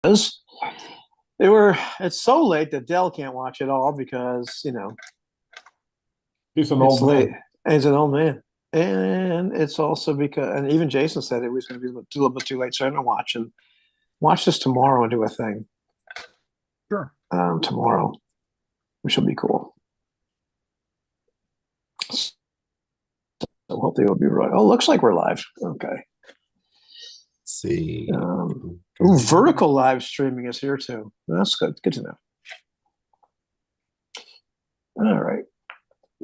was. They were. It's so late that Dell can't watch it all because He's an it's old late. man. And he's an old man, and it's also because and even Jason said it was going to be a little bit too late, so I'm going to watch this tomorrow and do a thing Sure. tomorrow, which will be cool. So hopefully it'll be right. Oh, looks like we're live. Okay. See. Vertical live streaming is here too. That's good. Good to know. All right.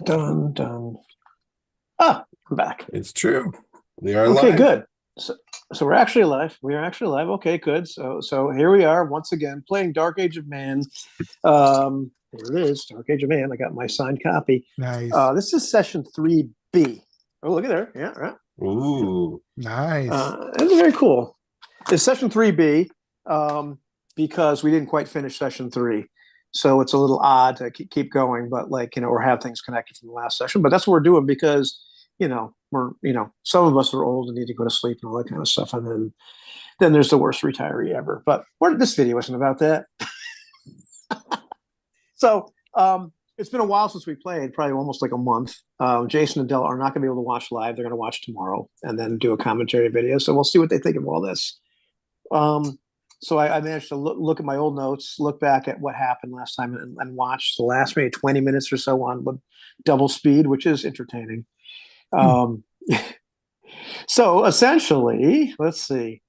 Done. I'm back. It's true. We are Okay, live. good. So we're actually live. We are actually live. Okay, good. So here we are once again playing Dark Age of Man. Here it is, Dark Age of Man. I got my signed copy. Nice. This is session 3B. Oh, look at there. Yeah, right. Ooh. Nice. It's very cool. It's session 3B because we didn't quite finish session 3. So it's a little odd to keep going, but or have things connected from the last session. But that's what we're doing because, we're, some of us are old and need to go to sleep and all that kind of stuff. And then there's the worst retiree ever. But this video isn't about that. So it's been a while since we played, probably almost like a month. Jason and Dell are not going to be able to watch live. They're going to watch tomorrow and then do a commentary video. So we'll see what they think of all this. So I managed to look at my old notes, look back at what happened last time, and watch the last maybe 20 minutes or so on double speed, which is entertaining. So essentially, let's see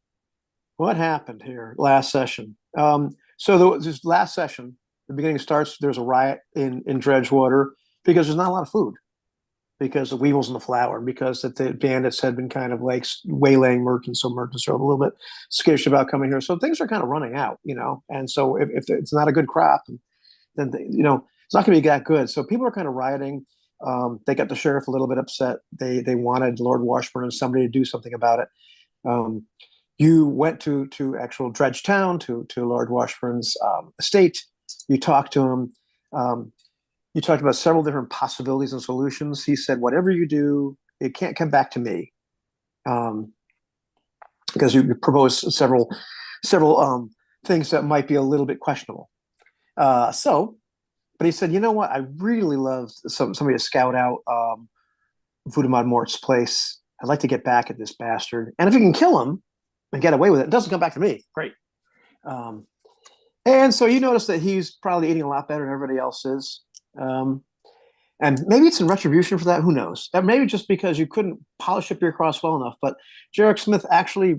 what happened here last session. This last session, the beginning starts. There's a riot in Dredgewater because there's not a lot of food. Because the weevils and the flour, because the bandits had been kind of like waylaying merchants, so merchants are a little bit skittish about coming here. So things are kind of running out, And so if it's not a good crop, then it's not going to be that good. So people are kind of rioting. They got the sheriff a little bit upset. They wanted Lord Washburn and somebody to do something about it. You went to actual Dredge Town, to Lord Washburn's estate. You talked to him. You talked about several different possibilities and solutions. He said, whatever you do, it can't come back to me. Because you proposed several things that might be a little bit questionable. But he said, you know what? I really love somebody to scout out Vudimad Mort's place. I'd like to get back at this bastard. And if you can kill him and get away with it doesn't come back to me. Great. And so you notice that he's probably eating a lot better than everybody else is. And maybe it's in retribution for that. Who knows? That maybe just because you couldn't polish up your cross well enough. But Jarek Smith actually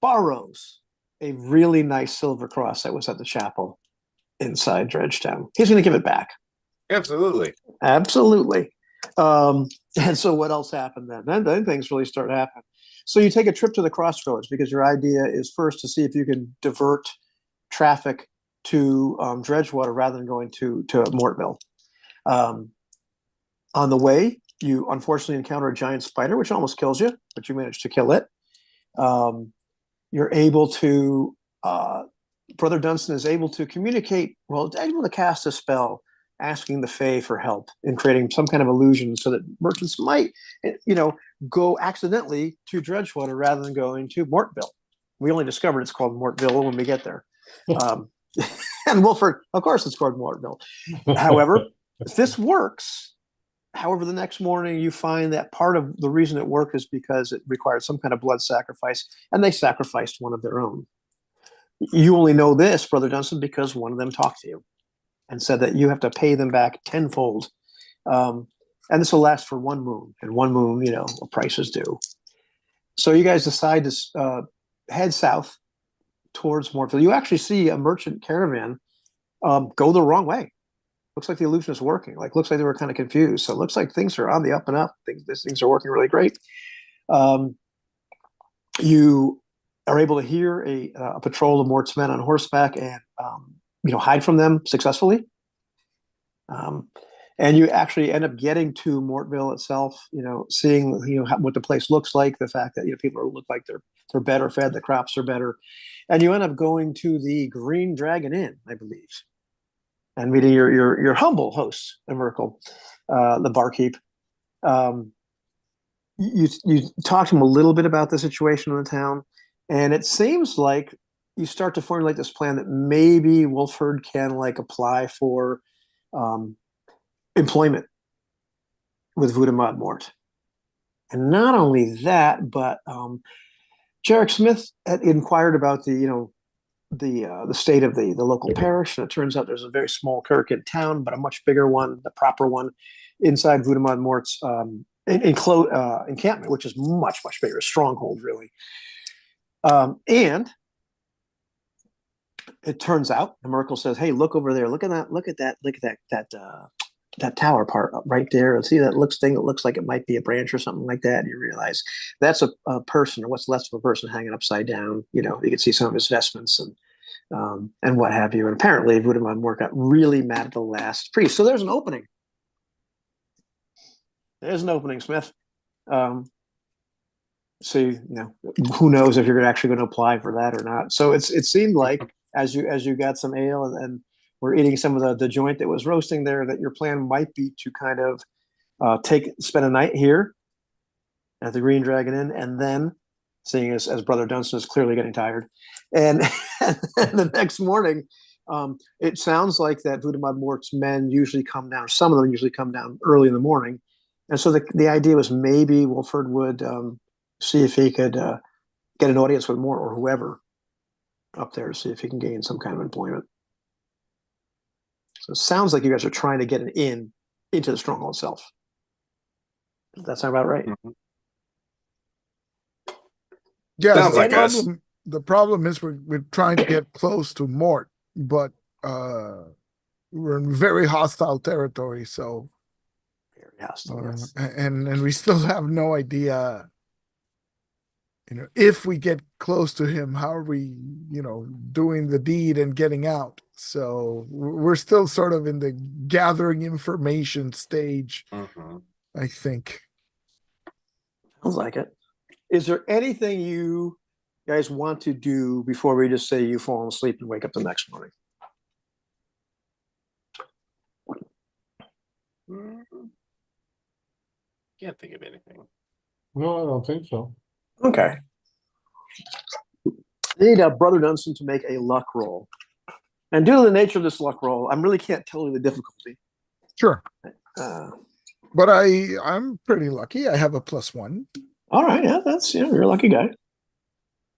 borrows a really nice silver cross that was at the chapel inside Dredgetown. He's going to give it back. Absolutely. And so what else happened then? Then things really start happening. So you take a trip to the crossroads because your idea is first to see if you can divert traffic to Dredgewater rather than going to Mortville. On the way, you unfortunately encounter a giant spider, which almost kills you, but you manage to kill it. You're able to, Brother Dunstan is able to communicate, able to cast a spell asking the Fae for help in creating some kind of illusion so that merchants might, go accidentally to Dredgewater rather than going to Mortville. We only discovered it's called Mortville when we get there. And Wilford, of course, it's called Mortville. However, if this works, the next morning you find that part of the reason it worked is because it required some kind of blood sacrifice, and they sacrificed one of their own. You only know this, Brother Dunstan, because one of them talked to you and said that you have to pay them back tenfold. And this will last for 1 moon, and 1 moon, a price is due. So you guys decide to head south towards Mortville. You actually see a merchant caravan go the wrong way. Looks like the illusion is working. Looks like they were kind of confused. So it looks like things are on the up and up. Things are working really great. You are able to hear a patrol of Mort's men on horseback and hide from them successfully. And you actually end up getting to Mortville itself. Seeing what the place looks like, the fact that people look like they're better fed, the crops are better, and you end up going to the Green Dragon Inn, I believe, and meeting your humble host, Merkel, the barkeep. You talk to him a little bit about the situation in the town, and it seems like you start to formulate this plan that maybe Wolford can like apply for um, employment with Voudemont Mort. And not only that, but Jarek Smith had inquired about the state of the local parish, and it turns out there's a very small kirk in town, but a much bigger one, the proper one, inside Voudemont Mort's encampment, which is much bigger, a stronghold really. And it turns out, and Merkel says, "Hey, look over there! Look at that tower part up right there. And see that thing that looks like it might be a branch or something like that." And you realize that's a person, or what's less of a person, hanging upside down. You can see some of his vestments and what have you. And apparently, Voudemont Mort got really mad at the last priest. So there's an opening. There's an opening, Smith. So who knows if you're actually going to apply for that or not. So it seemed like as you got some ale and we're eating some of the joint that was roasting there, that your plan might be to kind of spend a night here at the Green Dragon Inn, and then, seeing as Brother Dunstan is clearly getting tired, and the next morning, it sounds like that Voudemont Mort's men usually come down. Some of them usually come down early in the morning, and so the idea was maybe Wolford would see if he could get an audience with Mort or whoever up there to see if he can gain some kind of employment. So it sounds like you guys are trying to get an in into the stronghold itself. Does that sound about right? Mm-hmm. Yeah, Sounds like us. The problem is we're trying to get close to Mort, but we're in very hostile territory, so Very hostile, yes. and we still have no idea, if we get close to him, how are we, doing the deed and getting out. So we're still sort of in the gathering information stage, Mm-hmm. I think. Sounds like it. Is there anything you guys want to do before we just say you fall asleep and wake up the next morning? Can't think of anything. No, I don't think so. Okay. I need Brother Dunstan to make a luck roll. And due to the nature of this luck roll, I really can't tell you the difficulty. Sure. Uh, But I'm pretty lucky. I have a +1. all right, yeah, you're a lucky guy.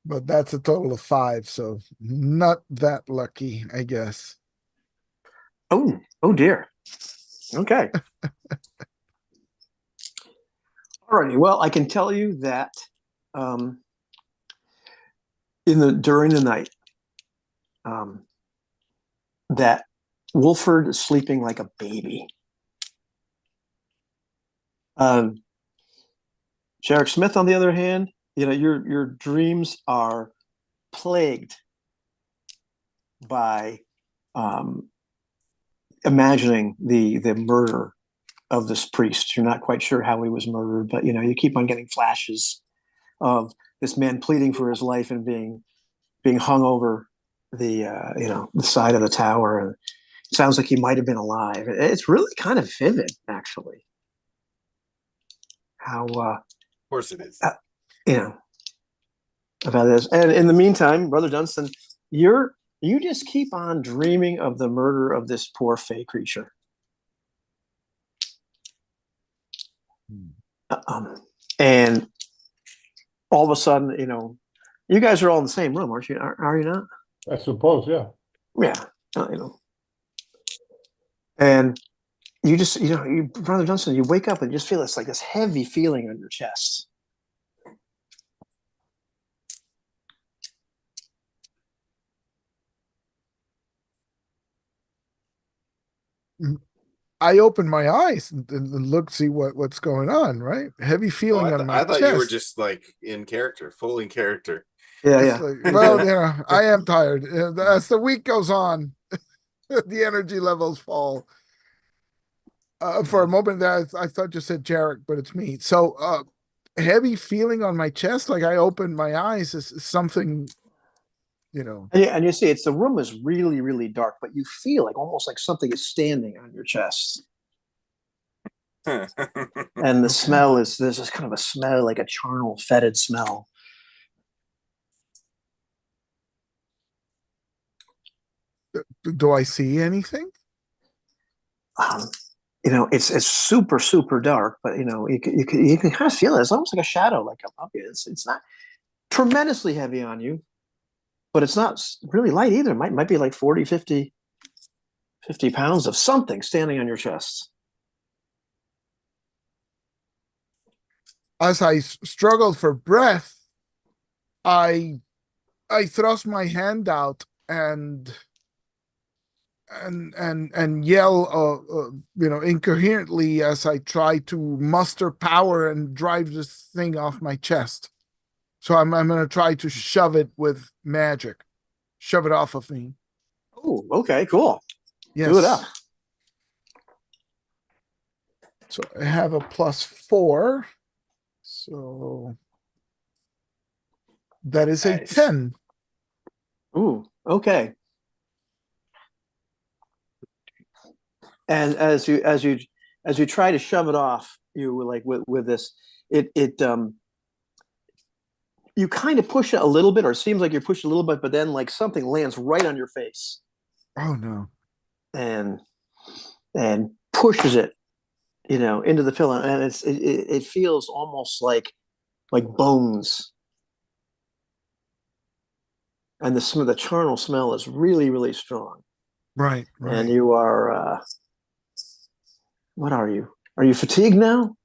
But that's a total of 5, so not that lucky, I guess. Oh dear. Okay. Alrighty. Well, I can tell you that during the night, that Wolford is sleeping like a baby. Jarek Smith, on the other hand, your dreams are plagued by imagining the murder of this priest. You're not quite sure how he was murdered, but you keep on getting flashes of this man pleading for his life and being hung over the side of the tower, and it sounds like he might have been alive. It's really kind of vivid, actually. How Of course it is. About this. And in the meantime, Brother Dunstan, you just keep on dreaming of the murder of this poor fey creature. And all of a sudden, you guys are all in the same room, aren't you? Are you not? I suppose, yeah. Yeah. And you just, Brother Dunstan, you wake up and you just feel this heavy feeling on your chest. I open my eyes and look, see what's going on, right? Heavy feeling on my I thought chest. you were just like in character, full in character. Yeah. Like, well, I am tired. As the week goes on, the energy levels fall. For a moment there, I thought you said Jarek, but it's me. So heavy feeling on my chest, like I opened my eyes, is something, And you see, the room is really, really dark, but you feel almost like something is standing on your chest. And the smell there's this kind of a smell, like a charnel fetid smell. Do I see anything? Um, it's super super dark, but you can kind of feel it. It's almost like a shadow, like above you. It's not tremendously heavy on you, but it's not really light either. It might be like 40, 50 pounds of something standing on your chest. As I struggled for breath, I thrust my hand out and yell, incoherently as I try to muster power and drive this thing off my chest. So I'm gonna try to shove it with magic, shove it off of me. Oh, okay, cool. Yes. Do it up. So I have a +4. So that is a Nice. 10. Ooh, okay. And as you try to shove it off, you like with this, you kind of push it a little bit, or it seems like you're pushing a little bit, but then like something lands right on your face Oh no. and pushes it, into the pillow, and it feels almost like bones, and the charnel smell is really really strong. Right. And you are what are you? Are you fatigued now?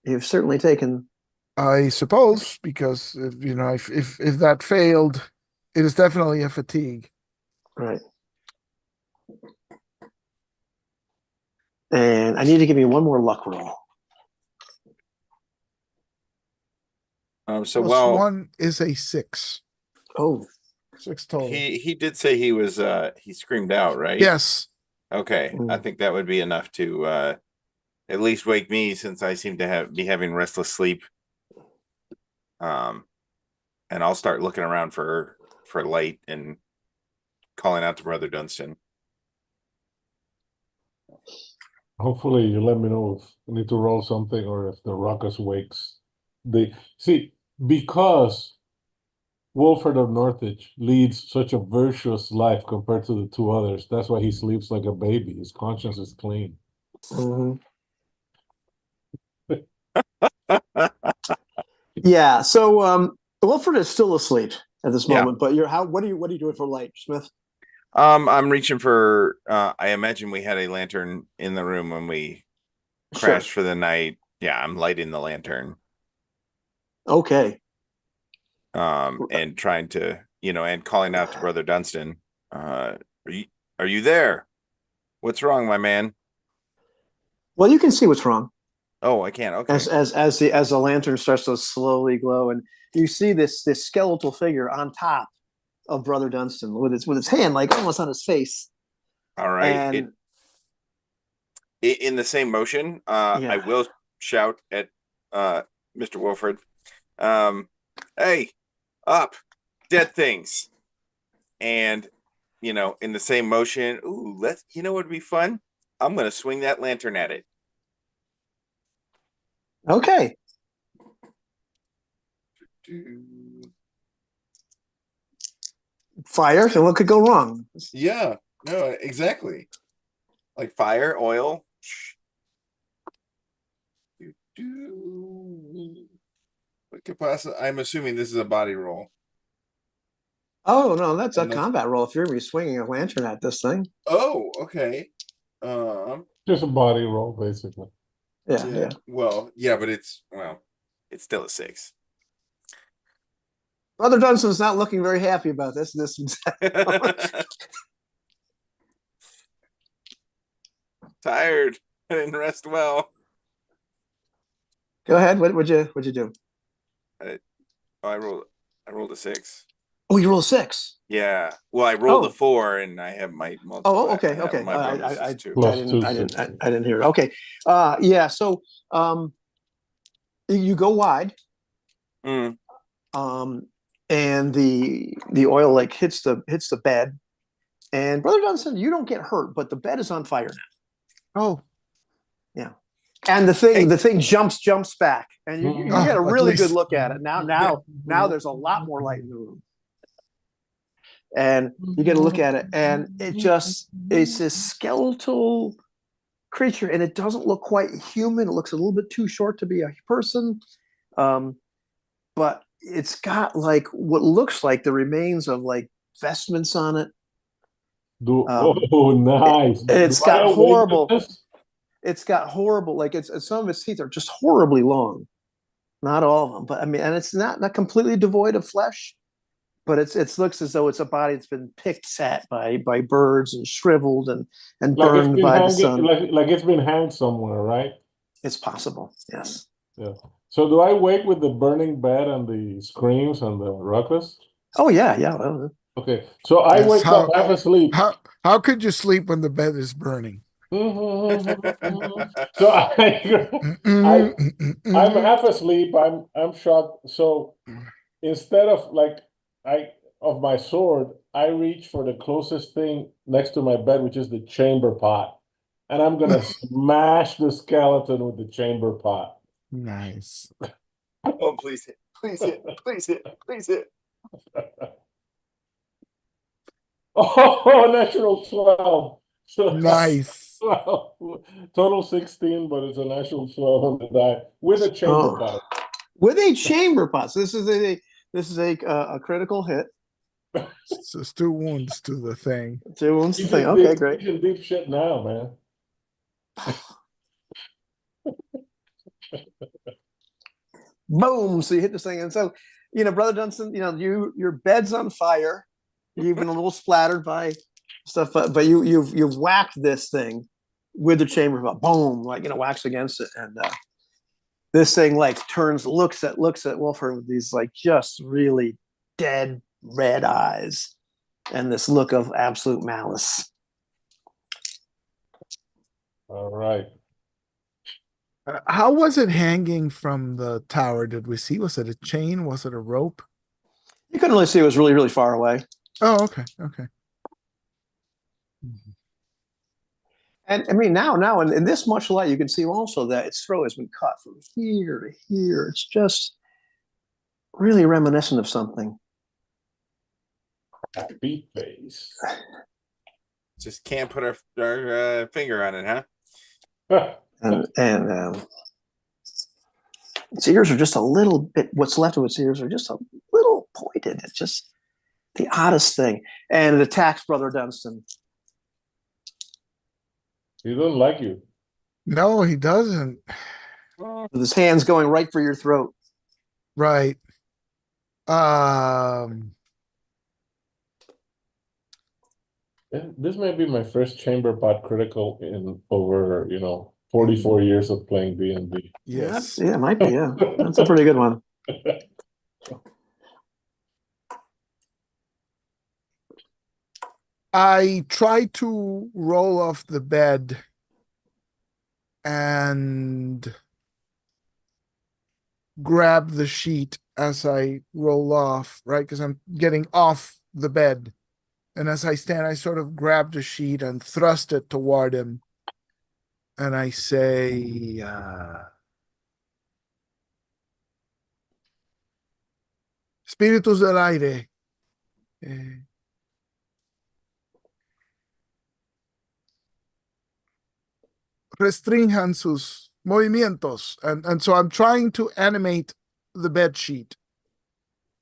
You've certainly taken. I suppose, because if that failed, it is definitely a fatigue. Right. And I need to give you one more luck roll. So +1 is a 6. Oh, 6 total. he did say he was he screamed out, right? Yes. Okay. I think that would be enough to at least wake me, since I seem to be having restless sleep. And I'll start looking around for light and calling out to Brother Dunstan. Hopefully you let me know if I need to roll something or if the ruckus wakes. Because Wolford of Northwich leads such a virtuous life compared to the two others. That's why he sleeps like a baby. His conscience is clean. mhm. Yeah. So Wilfred is still asleep at this Yeah. moment, but what are you doing for light, Smith? I'm reaching for I imagine we had a lantern in the room when we crashed for the night. Yeah, I'm lighting the lantern. Okay. And trying to, and calling out to Brother Dunstan. Are you there? What's wrong, my man? Well, you can see what's wrong Oh, I can't. Okay. as the lantern starts to slowly glow, and you see this skeletal figure on top of Brother Dunstan with its hand like almost on his face. All right. And in the same motion, I will shout at Mr. Wolford. Hey, up, dead things. And in the same motion, what would be fun? I'm gonna swing that lantern at it. okay. Fire. So what could go wrong? Yeah, no, exactly. Like fire, oil. What could possibly? I'm assuming this is a body roll. Oh no, that's a And combat roll. If you're gonna be swinging a lantern at this thing. Oh, okay. Just a body roll, basically. Yeah. Well, yeah, but it's still a 6. Brother Dunstan's not looking very happy about this. Tired. I didn't rest well. Go ahead. What'd you do? I rolled a 6. Oh, you rolled a 6. Yeah. Well, I rolled a 4, and I have my Oh, okay. My bonus is 2. Plus I didn't hear it. Okay. Yeah. So, you go wide. Mm. And the oil like hits the bed, and Brother Dunstan, you don't get hurt, but the bed is on fire now. Oh. Yeah. And the thing jumps back, and you get a really good look at it. Now there's a lot more light in the room. and you get to look at it, and it's this skeletal creature, and it doesn't look quite human. It looks a little bit too short to be a person, but it's got like what looks like the remains of like vestments on it. Nice. It's Do I got awake with horrible. this? It's got horrible, like it's some of its teeth are just horribly long. Not all of them, but I mean, and it's not completely devoid of flesh, but it looks as though it's a body that's been picked at by birds and shriveled and Like it's burned been by the hanging, sun. like it's been hanged somewhere, right? It's possible, yes. Yeah. So do I wake with the burning bed and the screams and the ruckus? Oh yeah, yeah. Well, Okay. So I Yes, wake up half asleep. How could you sleep when the bed is burning? So I'm half asleep. I'm shocked. So instead of like of my sword, I reach for the closest thing next to my bed, which is the chamber pot. And I'm gonna smash the skeleton with the chamber pot. Nice. Oh, please hit, please hit, please hit, please hit. Oh, natural 12. So Nice. 12. Total 16, but it's a natural 12 on the die with a chamber pot. with a chamber pot. So this is a critical hit. It's just 2 wounds to the thing. 2 wounds He's thing. in Okay, deep, great. he's in deep shit now, man. Boom! So you hit this thing, and so Brother Dunstan, your bed's on fire. You've been a little splattered by stuff, but you've whacked this thing with the chamber pot. Boom! Like whacks against it, and this thing like looks at Wolford with these like just really dead red eyes, and this look of absolute malice. All right. How was it hanging from the tower? Did we see? Was it a chain? Was it a rope? You couldn't really see; it was really, really far away. Oh, okay, okay. And I mean, now in this much light, you can see also that its throat has been cut from here to here. It's just really reminiscent of something. Happy face. Just can't put our finger on it, huh? And its ears are just a little bit. What's left of its ears are just a little pointed. It's just the oddest thing. And it attacks Brother Dunstan. He doesn't like you. No, he doesn't. With his hands going right for your throat. Right. This may be my first chamber pot critical in over 44 years of playing D&D. Yes. Yeah, it might be. Yeah, that's a pretty good one. I try to roll off the bed and grab the sheet as I roll off, right? Because I'm getting off the bed. And as I stand, I sort of grab the sheet and thrust it toward him. And I say, Espíritus del aire. Restrinjan sus movimientos. And so I'm trying to animate the bed sheet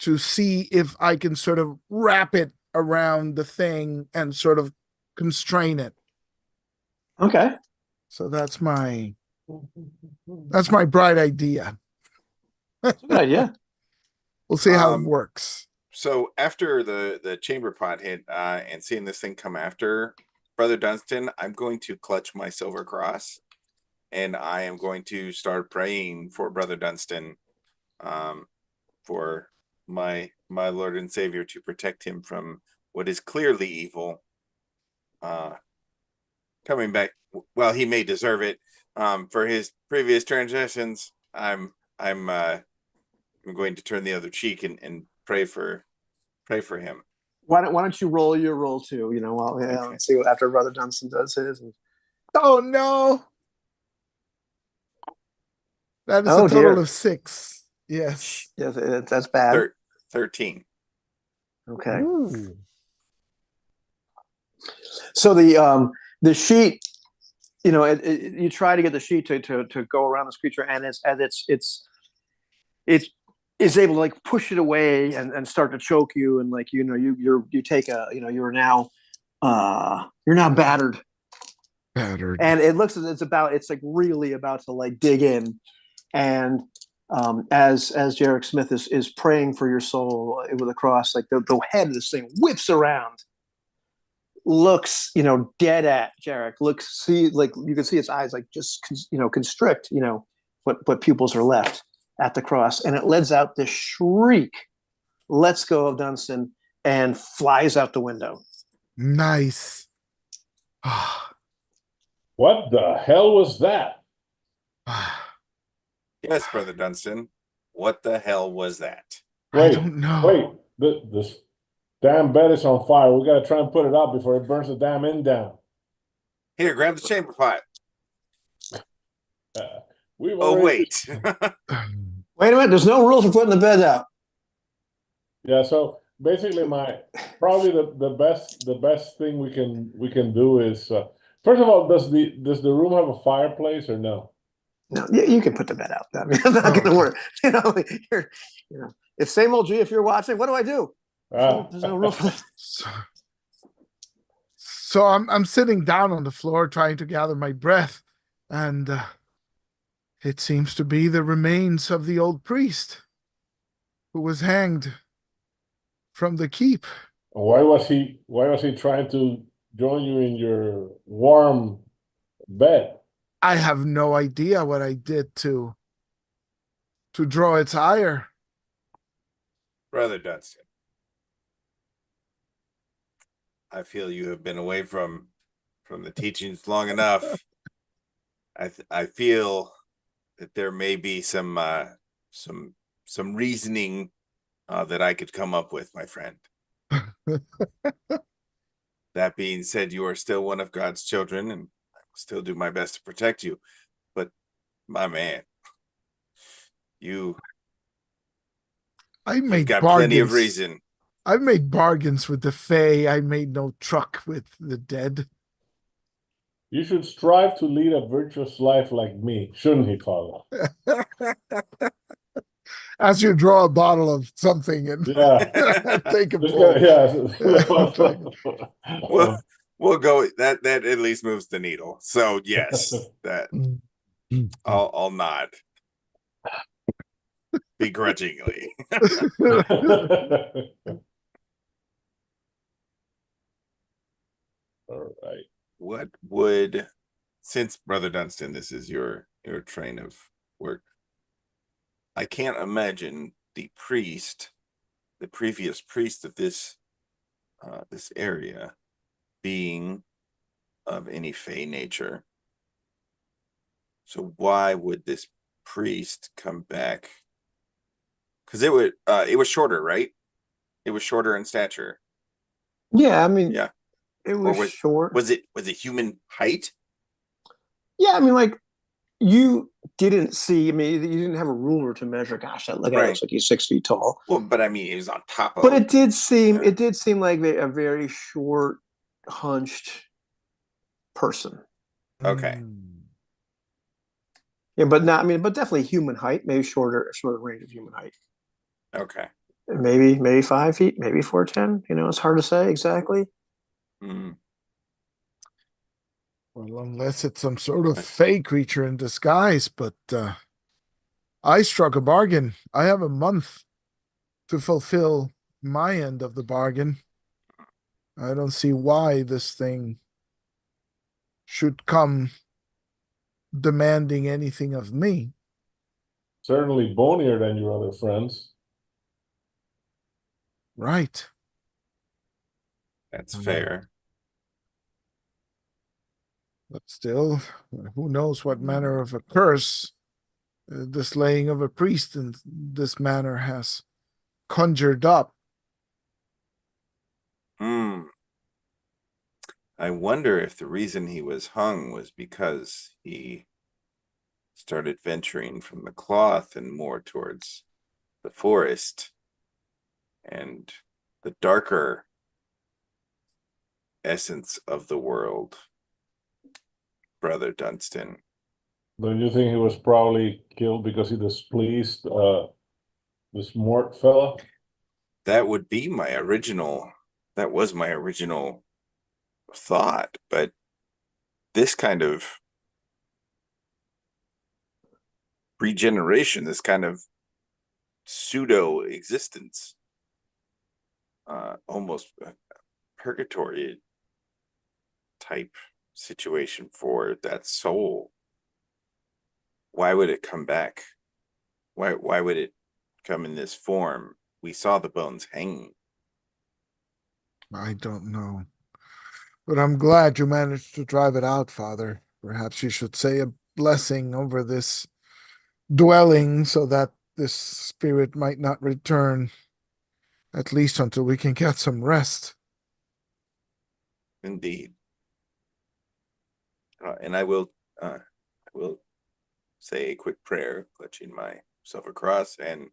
to see if I can sort of wrap it around the thing and sort of constrain it. Okay. So that's my bright idea. That's a good idea. We'll see how it works. So after the chamber pot hit and seeing this thing come after Brother Dunstan, I'm going to clutch my silver cross, and I am going to start praying for Brother Dunstan, for my Lord and Savior to protect him from what is clearly evil. Coming back, well, he may deserve it for his previous transgressions. I'm going to turn the other cheek and pray for him. Why don't you roll your roll too? Let's see what after Brother Dunstan does his. Oh no! That is a total dear. of 6. Yes. Yes, that's bad. 13. Okay. Ooh. So the sheet, you try to get the sheet to go around this creature, and it's is able to like push it away and start to choke you, and like you take a you're now battered, Battered. and it looks as it's like really about to like dig in, and as Jarek Smith is praying for your soul with a cross, like the head of this thing whips around, looks dead at Jarek, like you can see its eyes like just constrict, what pupils are left at the cross, and it lets out this shriek, lets go of Dunstan, and flies out the window. Nice. What the hell was that? Yes, Brother Dunstan. What the hell was that? I don't know. Wait, this damn bed is on fire. We gotta try and put it out before it burns the damn inn down. Here, grab the chamber pot. We've Oh, already- wait. Wait a minute, there's no rule for putting the bed out. Yeah, so basically probably the best thing we can do is first of all, does the room have a fireplace or no? No, you can put the bed out. I mean, I'm not going to worry. If same old G, if you're watching, what do I do? There's no rule for that. So I'm sitting down on the floor trying to gather my breath, and it seems to be the remains of the old priest who was hanged from the keep. Why was he trying to join you in your warm bed? I have no idea what I did to draw its ire. Brother Dunstan, I feel you have been away from the teachings long enough. I feel that there may be some reasoning that I could come up with, my friend. That being said, you are still one of God's children, and I will still do my best to protect you. But my man, I've got plenty of reason. I've made bargains with the Fae. I made no truck with the dead. You should strive to lead a virtuous life like me, shouldn't he, Father? As you draw a bottle of something and take a pull. We'll go. That at least moves the needle. So yes, that I'll nod begrudgingly. All right. What would, since Brother Dunstan, this is your train of work, I can't imagine the previous priest of this area being of any fey nature. So why would this priest come back? Because it was shorter, right? It was shorter in stature. Yeah, I mean, yeah, it was short. Was it human height? Yeah, I mean, like you didn't see. I mean, you didn't have a ruler to measure. Gosh, that looks like he's 6 feet tall. Well, but I mean, he was on top of. But it did seem like a very short, hunched person. Okay. Yeah, but not. I mean, but definitely human height. Maybe shorter range of human height. Okay. Maybe 5 feet. Maybe 4'10". It's hard to say exactly. Mm. Well, unless it's some sort of fey creature in disguise, but I struck a bargain. I have a month to fulfill my end of the bargain. I don't see why this thing should come demanding anything of me. Certainly bonier than your other friends. Right. That's fair. But still, who knows what manner of a curse the slaying of a priest in this manner has conjured up. I wonder if the reason he was hung was because he started venturing from the cloth and more towards the forest and the darker essence of the world, Brother Dunstan. Don't you think he was probably killed because he displeased this Mort fella? That would be that was my original thought, but this kind of regeneration, this kind of pseudo existence, almost purgatory type situation for that soul. Why would it come back? Why would it come in this form? We saw the bones hanging. I don't know. But I'm glad you managed to drive it out, Father. Perhaps you should say a blessing over this dwelling so that this spirit might not return, at least until we can get some rest. Indeed. And I will say a quick prayer, clutching myself across, and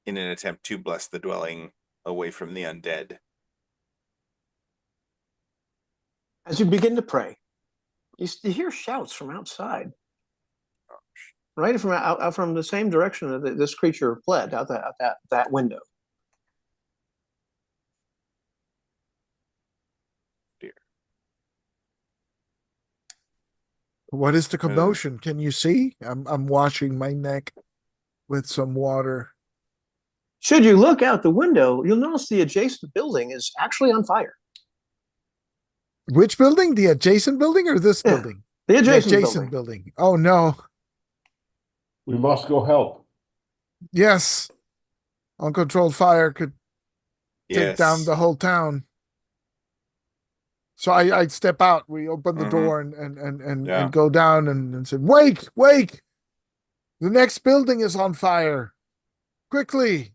in an attempt to bless the dwelling away from the undead. As you begin to pray, you hear shouts from outside, right from out from the same direction that this creature fled out that window. Dear. What is the commotion? Can you see? I'm washing my neck with some water. Should you look out the window, you'll notice the adjacent building is actually on fire. Which building? The adjacent building or this building? The adjacent, building. Oh no. We must go help. Yes. Uncontrolled fire could take down Yes. the whole town. So I step out. We open the door and go down and say, wake. The next building is on fire. Quickly.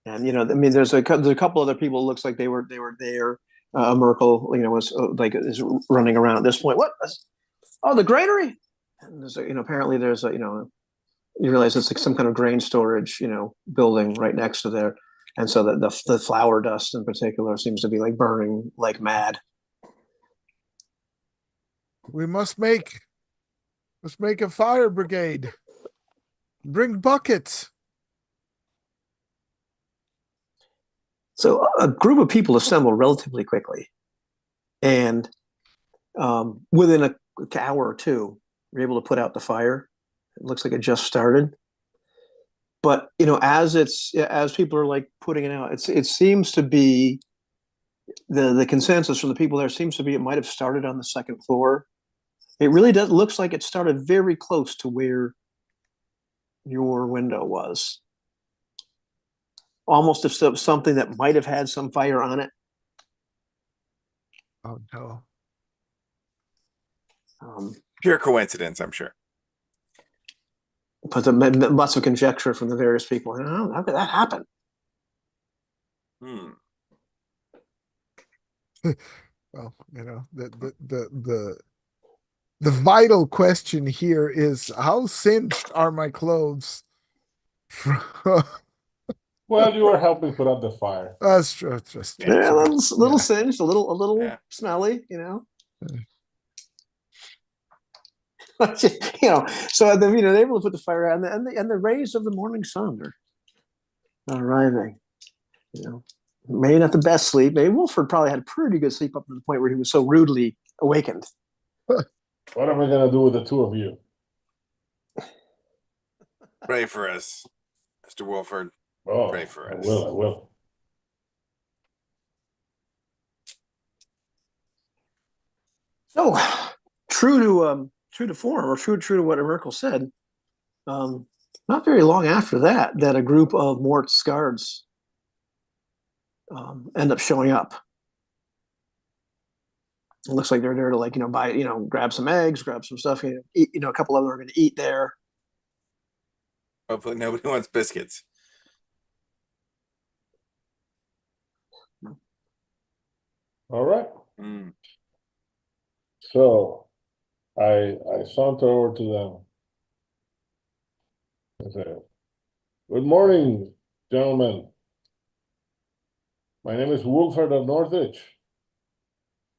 And I mean, there's a couple other people. It looks like they were there. Merkel, was is running around at this point. What? Oh, the granary. And there's apparently there's you realize it's like some kind of grain storage, building right next to there, and so the flour dust in particular seems to be like burning like mad. We must make a fire brigade. Bring buckets. So a group of people assemble relatively quickly, and within an hour or two, we're able to put out the fire. It looks like it just started, but as people are like putting it out, it seems to be the consensus from the people there seems to be it might have started on the second floor. It really looks like it started very close to where your window was. Almost if something that might have had some fire on it. Oh no. Pure coincidence, I'm sure. But lots of conjecture from the various people. How could that happen? Well, the vital question here is how singed are my clothes? Well, you were helping put out the fire. That's true. Just a little singed, a little smelly, So they're able to put the fire out, and the rays of the morning sun are arriving. Maybe not the best sleep. Maybe Wolford probably had a pretty good sleep up to the point where he was so rudely awakened. What are we gonna do with the two of you? Pray for us, Mr. Wolford. Oh, pray for us. I will. So, true to form, or true to what Merkel said, not very long after that a group of Mort's guards end up showing up. It looks like they're there to buy, grab some eggs, grab some stuff, eat, a couple of them are going to eat there. Hopefully nobody wants biscuits. All right. So I saunter over to them. I say, good morning, gentlemen. My name is Wolford of Northwich.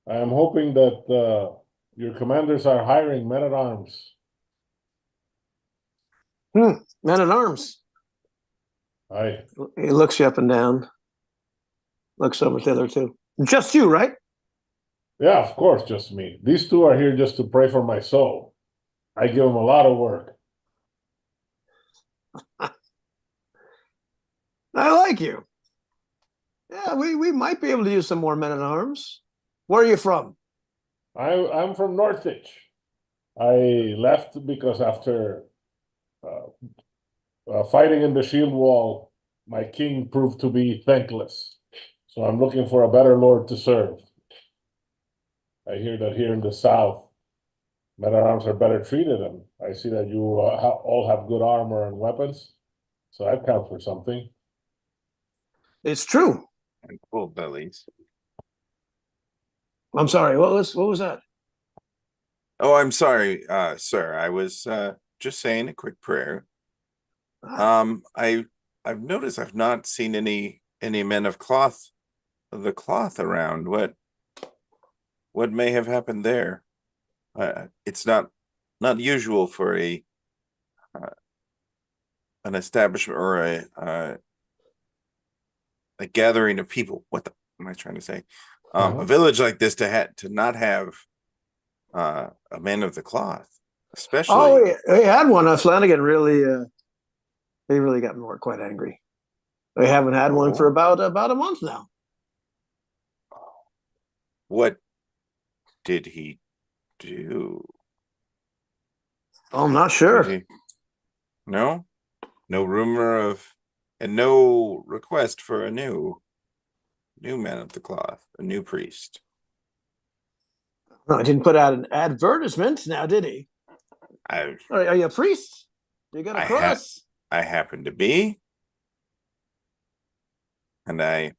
I am hoping that your commanders are hiring men-at-arms. Men at arms. Aye. He looks you up and down. Looks over to the other two. Just you, right? Yeah, of course, just me. These two are here just to pray for my soul. I give them a lot of work. I like you. Yeah, we might be able to use some more men at arms. Where are you from? I'm from Northwich. I left because after fighting in the shield wall, my king proved to be thankless. So I'm looking for a better lord to serve. I hear that here in the south, men-at-arms are better treated, and I see that you all have good armor and weapons. So that counts for something. It's true. And full bellies. I'm sorry. What was that? Oh, I'm sorry, sir. I was just saying a quick prayer. I've noticed I've not seen any men of the cloth around. What may have happened there? It's not usual for an establishment or a gathering of people. What am I trying to say? A village like this to not have a man of the cloth, especially. Oh, we had one. Flanagan really, he really got more quite angry. We haven't had one for about a month now. What did he do? Oh, I'm not sure. No rumor of, and no request for a new man of the cloth, a new priest. No, I didn't put out an advertisement now, did he? Are you a priest? You got a cross? I happen to be. And I,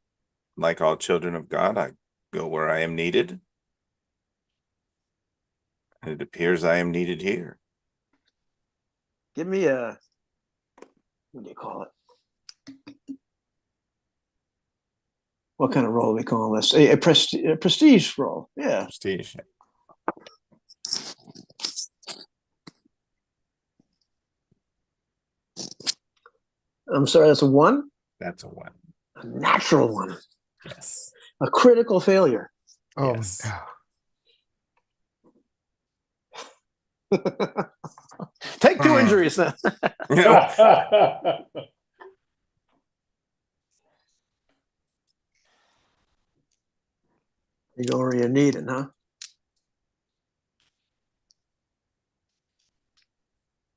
like all children of God, I go where I am needed. And it appears I am needed here. Give me what do you call it? What kind of role do we call this? A prestige role. Yeah. Prestige. I'm sorry, that's a 1? That's a 1. A natural 1. Yes. A critical failure. Oh, Yes. no. Take 2 injuries now. You go where you need it, huh?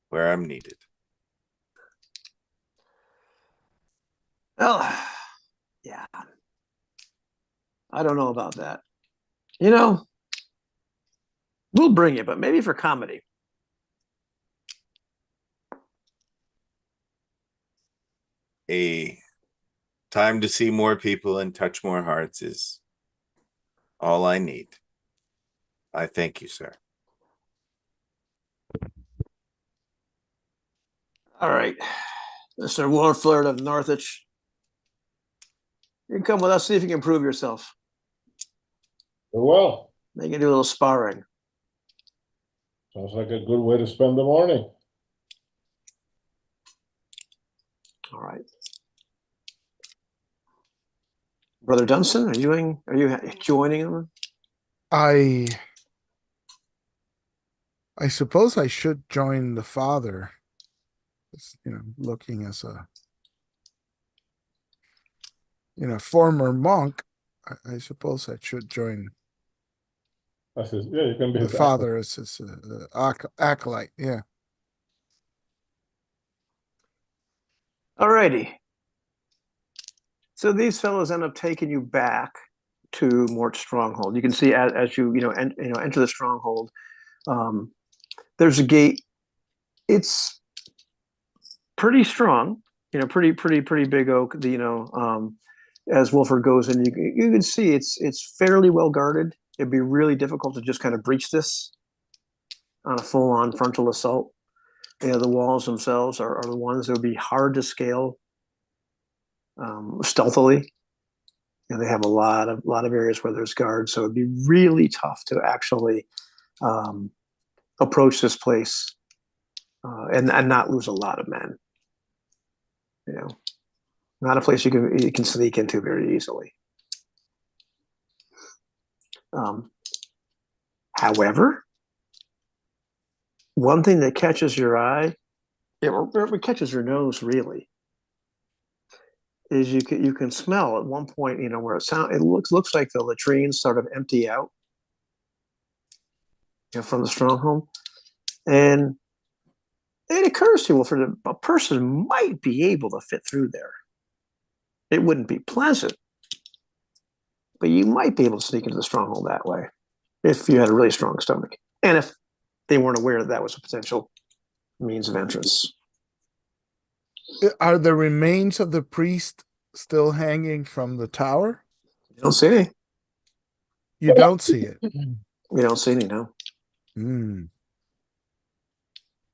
Where I'm needed. Well, yeah. I don't know about that. You know, we'll bring you, but maybe for comedy. A time to see more people and touch more hearts is all I need. I thank you, sir. All right, Mr. Wolford of Northwich. You can come with us, see if you can prove yourself. Well, They can do a little sparring. sounds like a good way to spend the morning. All right. Brother Dunstan, are you joining them? I suppose I should join the father. Looking as a former monk, I suppose I should join I says, yeah, you can be the father as his acolyte. Yeah. All righty. So these fellows end up taking you back to Mort's stronghold. You can see as you enter the stronghold, there's a gate. It's pretty strong, pretty big oak. As Wolford goes in, you can see it's fairly well guarded. It'd be really difficult to just kind of breach this on a full-on frontal assault. The walls themselves are the ones that would be hard to scale stealthily. they have a lot of areas where there's guards, so it'd be really tough to actually approach this place and not lose a lot of men. Not a place you can sneak into very easily. However, one thing that catches your eye, it catches your nose really, is you can smell at one point, where it looks like the latrines sort of empty out, from the stronghold, and it occurs to you, a person might be able to fit through there. It wouldn't be pleasant, but you might be able to sneak into the stronghold that way if you had a really strong stomach, and if they weren't aware that was a potential means of entrance. Are the remains of the priest still hanging from the tower? You don't see any. You don't see it. We don't see any, no.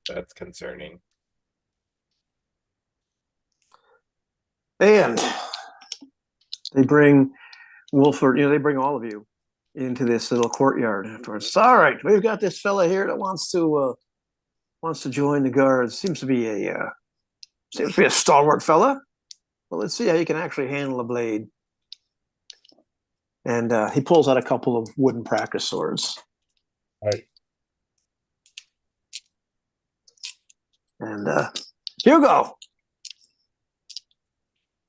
That's concerning. And they bring Wolford, they bring all of you into this little courtyard afterwards. All right, we've got this fella here that wants to join the guards. Seems to be a stalwart fella. Well, let's see how you can actually handle a blade. And he pulls out a couple of wooden practice swords. Right. And Hugo,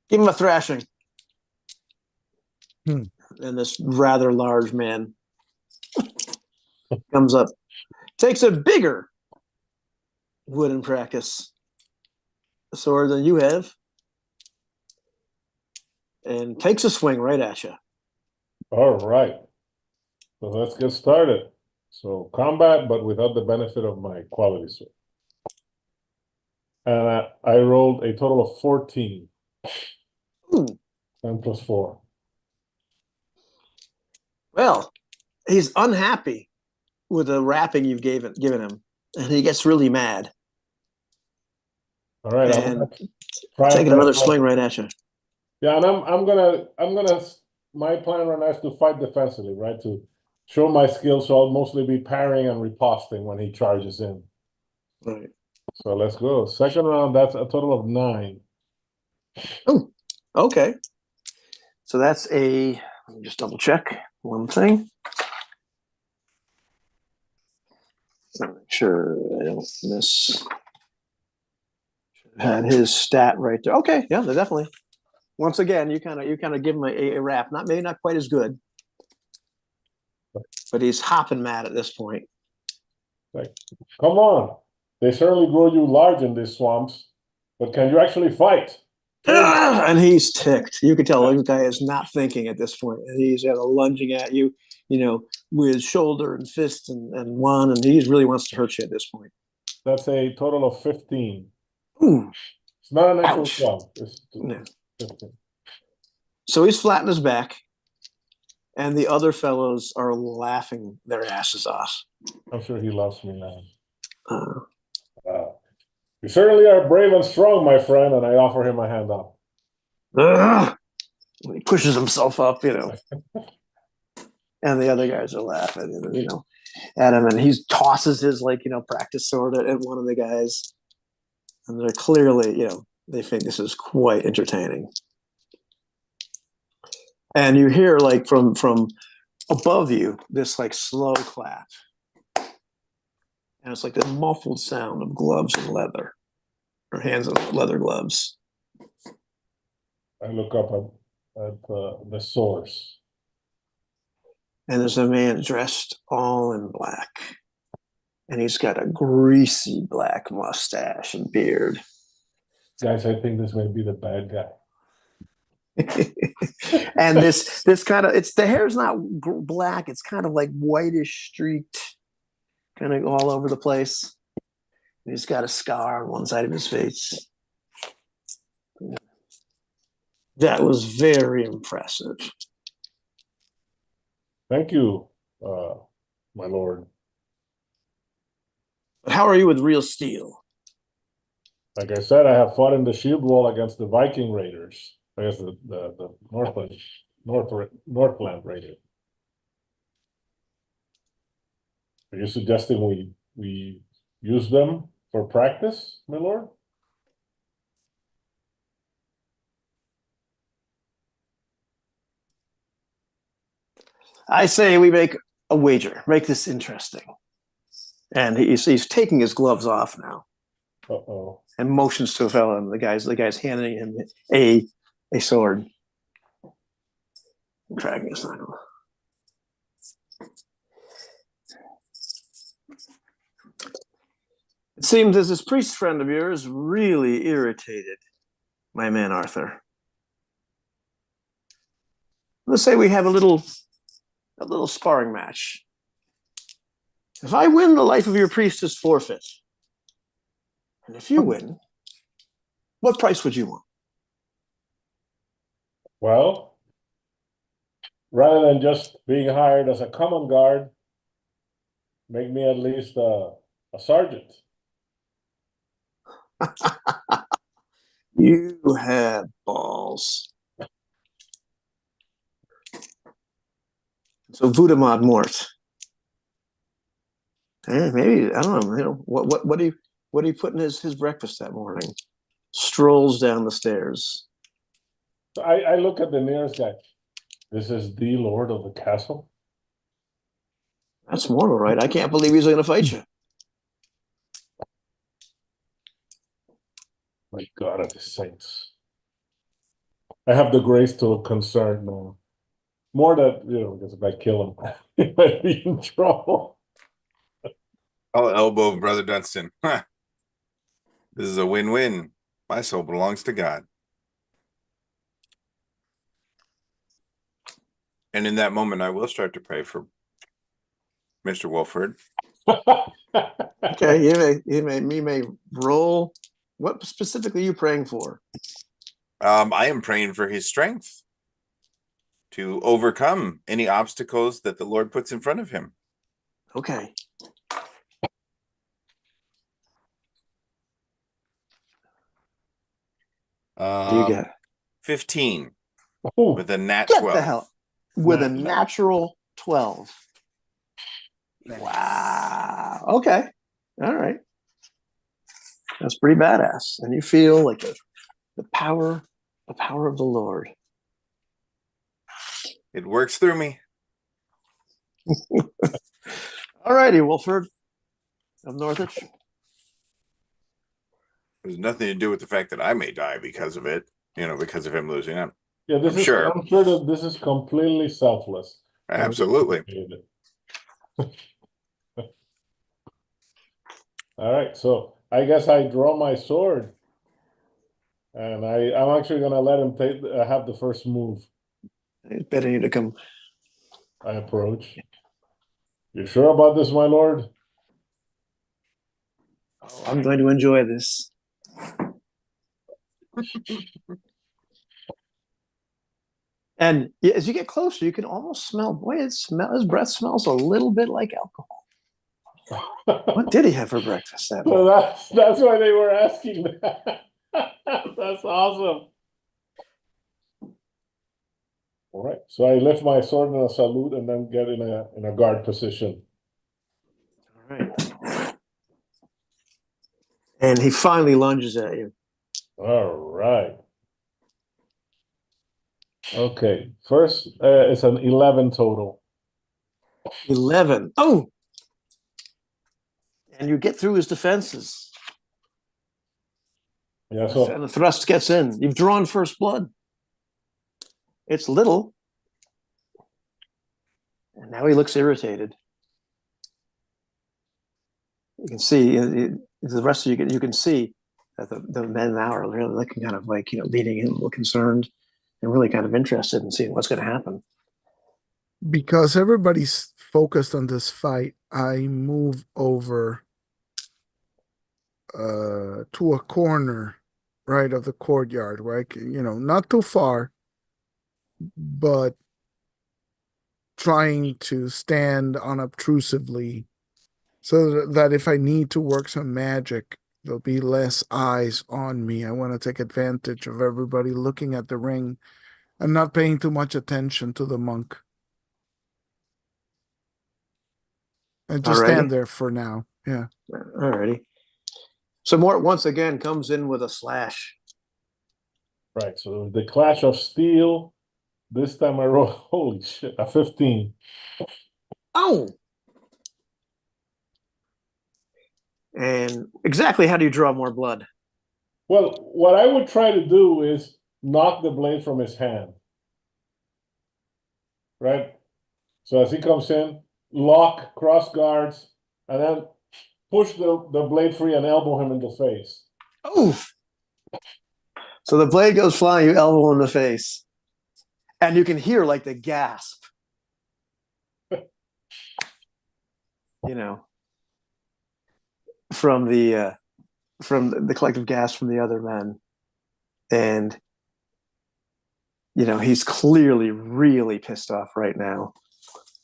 give him a thrashing. And this rather large man comes up, takes a bigger wooden practice sword than you have, and takes a swing right at you. All right. So let's get started. So combat, but without the benefit of my quality sword. And I rolled a total of 14. Ooh. 10 plus 4. Well, he's unhappy with the wrapping you've given him, and he gets really mad. All right, and taking another swing right at you. Yeah, and I'm gonna. My plan right now is to fight defensively, right? To show my skills, so I'll mostly be parrying and riposting when he charges in. Right. So let's go. Second round, that's a total of 9. Oh, okay. So that's let me just double check one thing. Make sure I don't miss. Had his stat right there. Okay, yeah, definitely. Once again, you kind of give him a rap. Maybe not quite as good, but he's hopping mad at this point. Like, come on. They certainly grow you large in these swamps, but can you actually fight? And he's ticked. You can tell this guy is not thinking at this point. And he's lunging at you, with shoulder and fist and one, and he really wants to hurt you at this point. That's a total of 15. Ooh. It's not an actual swamp. It's 15. So he's flat on his back, and the other fellows are laughing their asses off. I'm sure he loves me now. You certainly are brave and strong, my friend, and I offer him a hand up. He pushes himself up, and the other guys are laughing, at him, and he tosses his practice sword at one of the guys, and they're clearly, they think this is quite entertaining. And you hear from above you this slow clap. And it's like the muffled sound of gloves and leather, or hands in leather gloves. I look up at the source. And there's a man dressed all in black. And he's got a greasy black mustache and beard. Guys, I think this may be the bad guy. And this kind of, the hair's not black. It's kind of like whitish streaked, kind of all over the place. And he's got a scar on one side of his face. That was very impressive. Thank you, my lord. But how are you with real steel? Like I said, I have fought in the shield wall against the Viking raiders. I guess the Northland. Northland rated. Are you suggesting we use them for practice, my lord? I say we make a wager, make this interesting. And he's taking his gloves off now Uh-oh. and motions to a fellow. And the guy's handing him a sword. Dragging his knuckle. It seems as this priest friend of yours really irritated my man Arthur. Let's say we have a little sparring match. If I win, the life of your priest is forfeit. And if you win, what price would you want? Well, rather than just being hired as a common guard, make me at least a sergeant. You have balls. So Vudamad Mort. Maybe, I don't know, what do you put in his breakfast that morning? Strolls down the stairs. I look at the nearest guy. This is the lord of the castle. That's Mortal, right? I can't believe he's going to fight you. My God of the saints. I have the grace to look concerned now. More that, because if I kill him, he might be in trouble. I'll elbow Brother Dunstan. Huh. This is a win-win. My soul belongs to God. And in that moment, I will start to pray for Mr. Wolford. Okay, you may roll. What specifically are you praying for? I am praying for his strength to overcome any obstacles that the Lord puts in front of him. Okay. You get 15 Ooh, with a nat get 12. the hell with a Nat 12. natural 12. Wow. Okay. All right. That's pretty badass. And you feel like the power of the Lord. It works through me. All righty, Wolford of Northwich. There's nothing to do with the fact that I may die because of it, because of him losing out. Yeah, I'm sure. I'm sure that this is completely selfless. Absolutely. All right, so I guess I draw my sword, and I'm actually gonna let him have the first move. It's better you to come. I approach. You sure about this, my lord? Oh, I'm going to enjoy this. And as you get closer, you can almost smell. Boy, his breath smells a little bit like alcohol. What did he have for breakfast that So morning? that's why they were asking that. That's awesome. All right, so I lift my sword in a salute and then get in a guard position. All right. And he finally lunges at you. All right. Okay, first it's an 11 total. 11. Oh! And you get through his defenses. Yeah, so And the thrust gets in. You've drawn first blood. It's little. And now he looks irritated. You can see the rest of you can see that the men now are really looking kind of like, leading in a little concerned and really kind of interested in seeing what's going to happen. Because everybody's focused on this fight, I move over to a corner, right, of the courtyard, where I can, not too far, but trying to stand unobtrusively so that if I need to work some magic, there'll be less eyes on me. I want to take advantage of everybody looking at the ring and not paying too much attention to the monk. And just Alrighty. stand there for now. Yeah. Alrighty. So Mort once again comes in with a slash. Right, so the Clash of Steel. This time I rolled, holy shit, a 15. Oh! And exactly how do you draw more blood? Well, what I would try to do is knock the blade from his hand. Right? So as he comes in, lock, cross guards, and then push the blade free and elbow him in the face. Oh! So the blade goes flying, you elbow in the face. And you can hear like the gasp. You know, from the collective gasp from the other men. And you know, he's clearly really pissed off right now.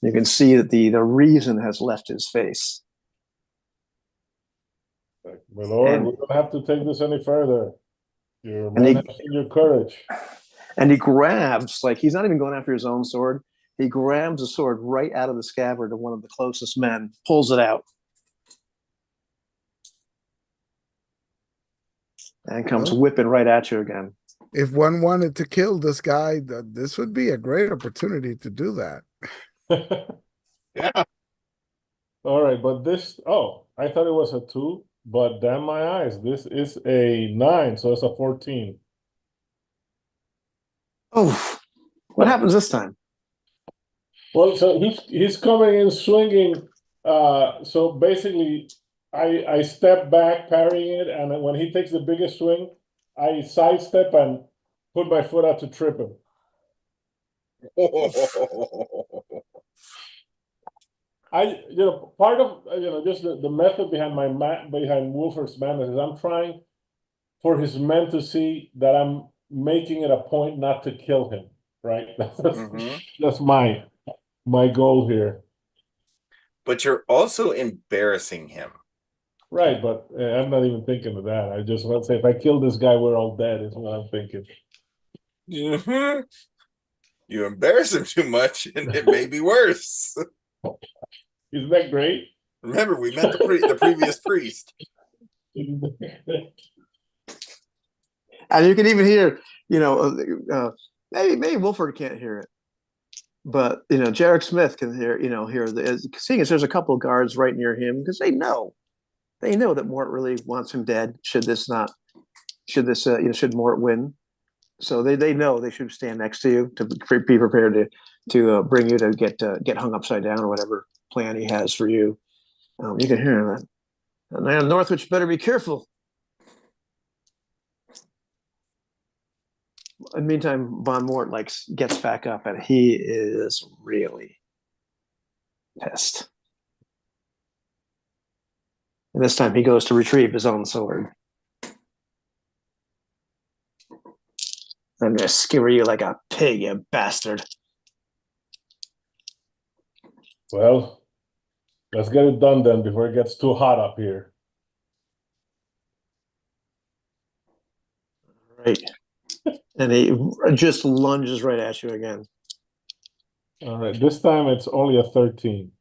You can see that the reason has left his face. Like, my lord, And- we don't have to take this any further. Your And men he- have seen your courage. And he grabs, like he's not even going after his own sword. He grabs a sword right out of the scabbard of one of the closest men, pulls it out, and comes Well, whipping right at you again. if one wanted to kill this guy, this would be a great opportunity to do that. Yeah. All right, but this, oh, I thought it was a 2, but damn my eyes, this is a 9, so it's a 14. Oh, what happens this time? Well, so he's coming in swinging. So basically, I step back, parrying it, and then when he takes the biggest swing, I sidestep and put my foot out to trip him. Part of just the method behind behind Wolford's madness is I'm trying for his men to see that I'm making it a point not to kill him. Right? Mhm. That's my goal here. But you're also embarrassing him. Right, but I'm not even thinking of that. I just want to say, if I kill this guy, we're all dead, is what I'm thinking. Mhm. You embarrass him too much, and it may be worse. Isn't that great? Remember, we met the previous priest. And you can even hear, maybe Wolford can't hear it, but Jarek Smith can hear seeing as there's a couple of guards right near him because they know that Mort really wants him dead. Should Mort win? So they know they should stand next to you to be prepared to bring you to get hung upside down or whatever plan he has for you. You can hear that. And man, Northwich better be careful. In the meantime, Von Mort gets back up and he is really pissed. And this time he goes to retrieve his own sword. I'm gonna skewer you like a pig, you bastard. Well, let's get it done then before it gets too hot up here. Right. And he just lunges right at you again. All right, this time it's only a 13.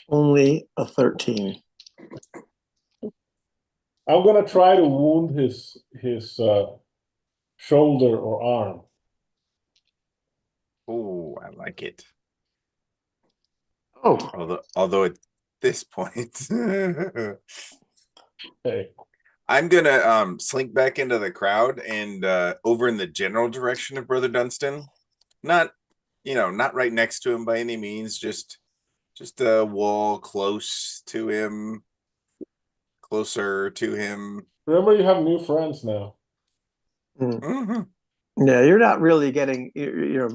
Only a 13. I'm gonna try to wound his shoulder or arm. Oh, I like it. Oh, Although at this point, Hey, I'm gonna slink back into the crowd and over in the general direction of Brother Dunstan. Not right next to him by any means, just a wall closer to him. remember you have new friends now. Mm-hmm. yeah, you're not really you're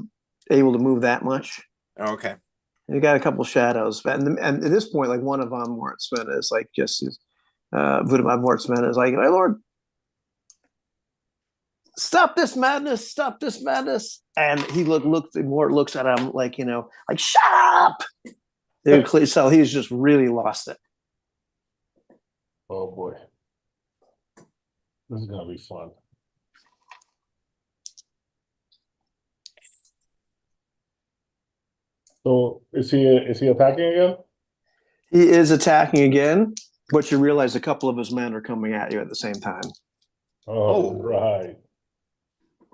able to move that much. Okay. You got a couple shadows, and at this point, like one of Von Mort's men is Von Mort's men is like, my lord, stop this madness, stop this madness. And Mort looks at him like shut up. You can clearly tell he's just really lost it. Oh boy, this is gonna be fun. So is he attacking again? He is attacking again, but you realize a couple of his men are coming at you at the same time. Oh, Oh. right.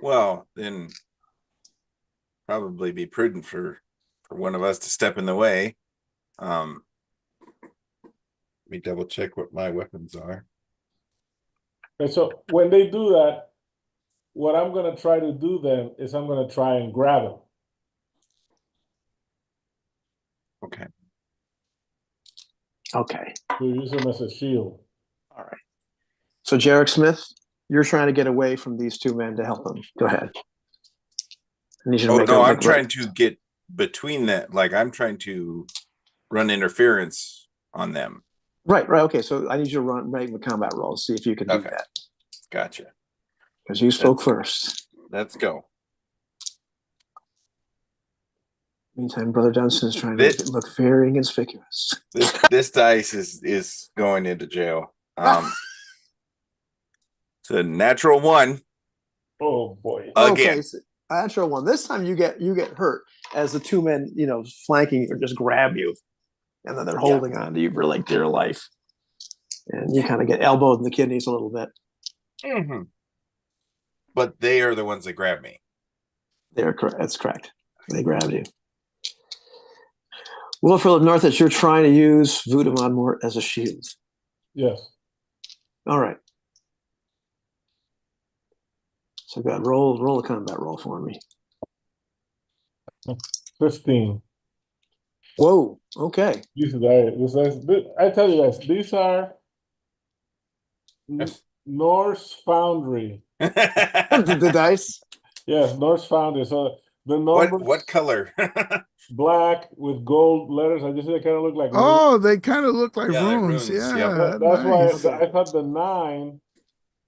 Well, then probably be prudent for one of us to step in the way. Let me double check what my weapons are. And so when they do that, what I'm gonna try to do then is I'm gonna try and grab him. Okay. Okay. To use him as a shield. All right. So Jarek Smith, you're trying to get away from these two men to help them. Go ahead. I need you to Oh make no, a- I'm trying to get between that. Like I'm trying to run interference on them. Right. Okay. So I need you to make a combat roll. See if you can do Okay. that. Gotcha. Because you spoke first. Let's go. Meantime, Brother Dunstan is trying This- to look very inconspicuous. This dice is going into jail. It's a natural one Oh boy. again. Okay, so natural one. This time you get hurt as the two men, flanking or just grab you, and then they're holding on to you for like dear life, and you kind of get elbowed in the kidneys a little bit. Mm-hmm. But they are the ones that grab me. They're correct. That's correct. They grabbed you. Wilfred of Northwich, you're trying to use Vudamon Mort as a shield. Yes. All right. So God, roll a combat roll for me. 15. Whoa. Okay. I tell you guys, these are Norse Foundry. The dice. Yes, Norse Foundry. So the numbers what color? black with gold letters. I just they kind of look like runes. Oh, they kind of look like Yeah, like runes. runes, Yeah, yep. That's nice. why I thought the 9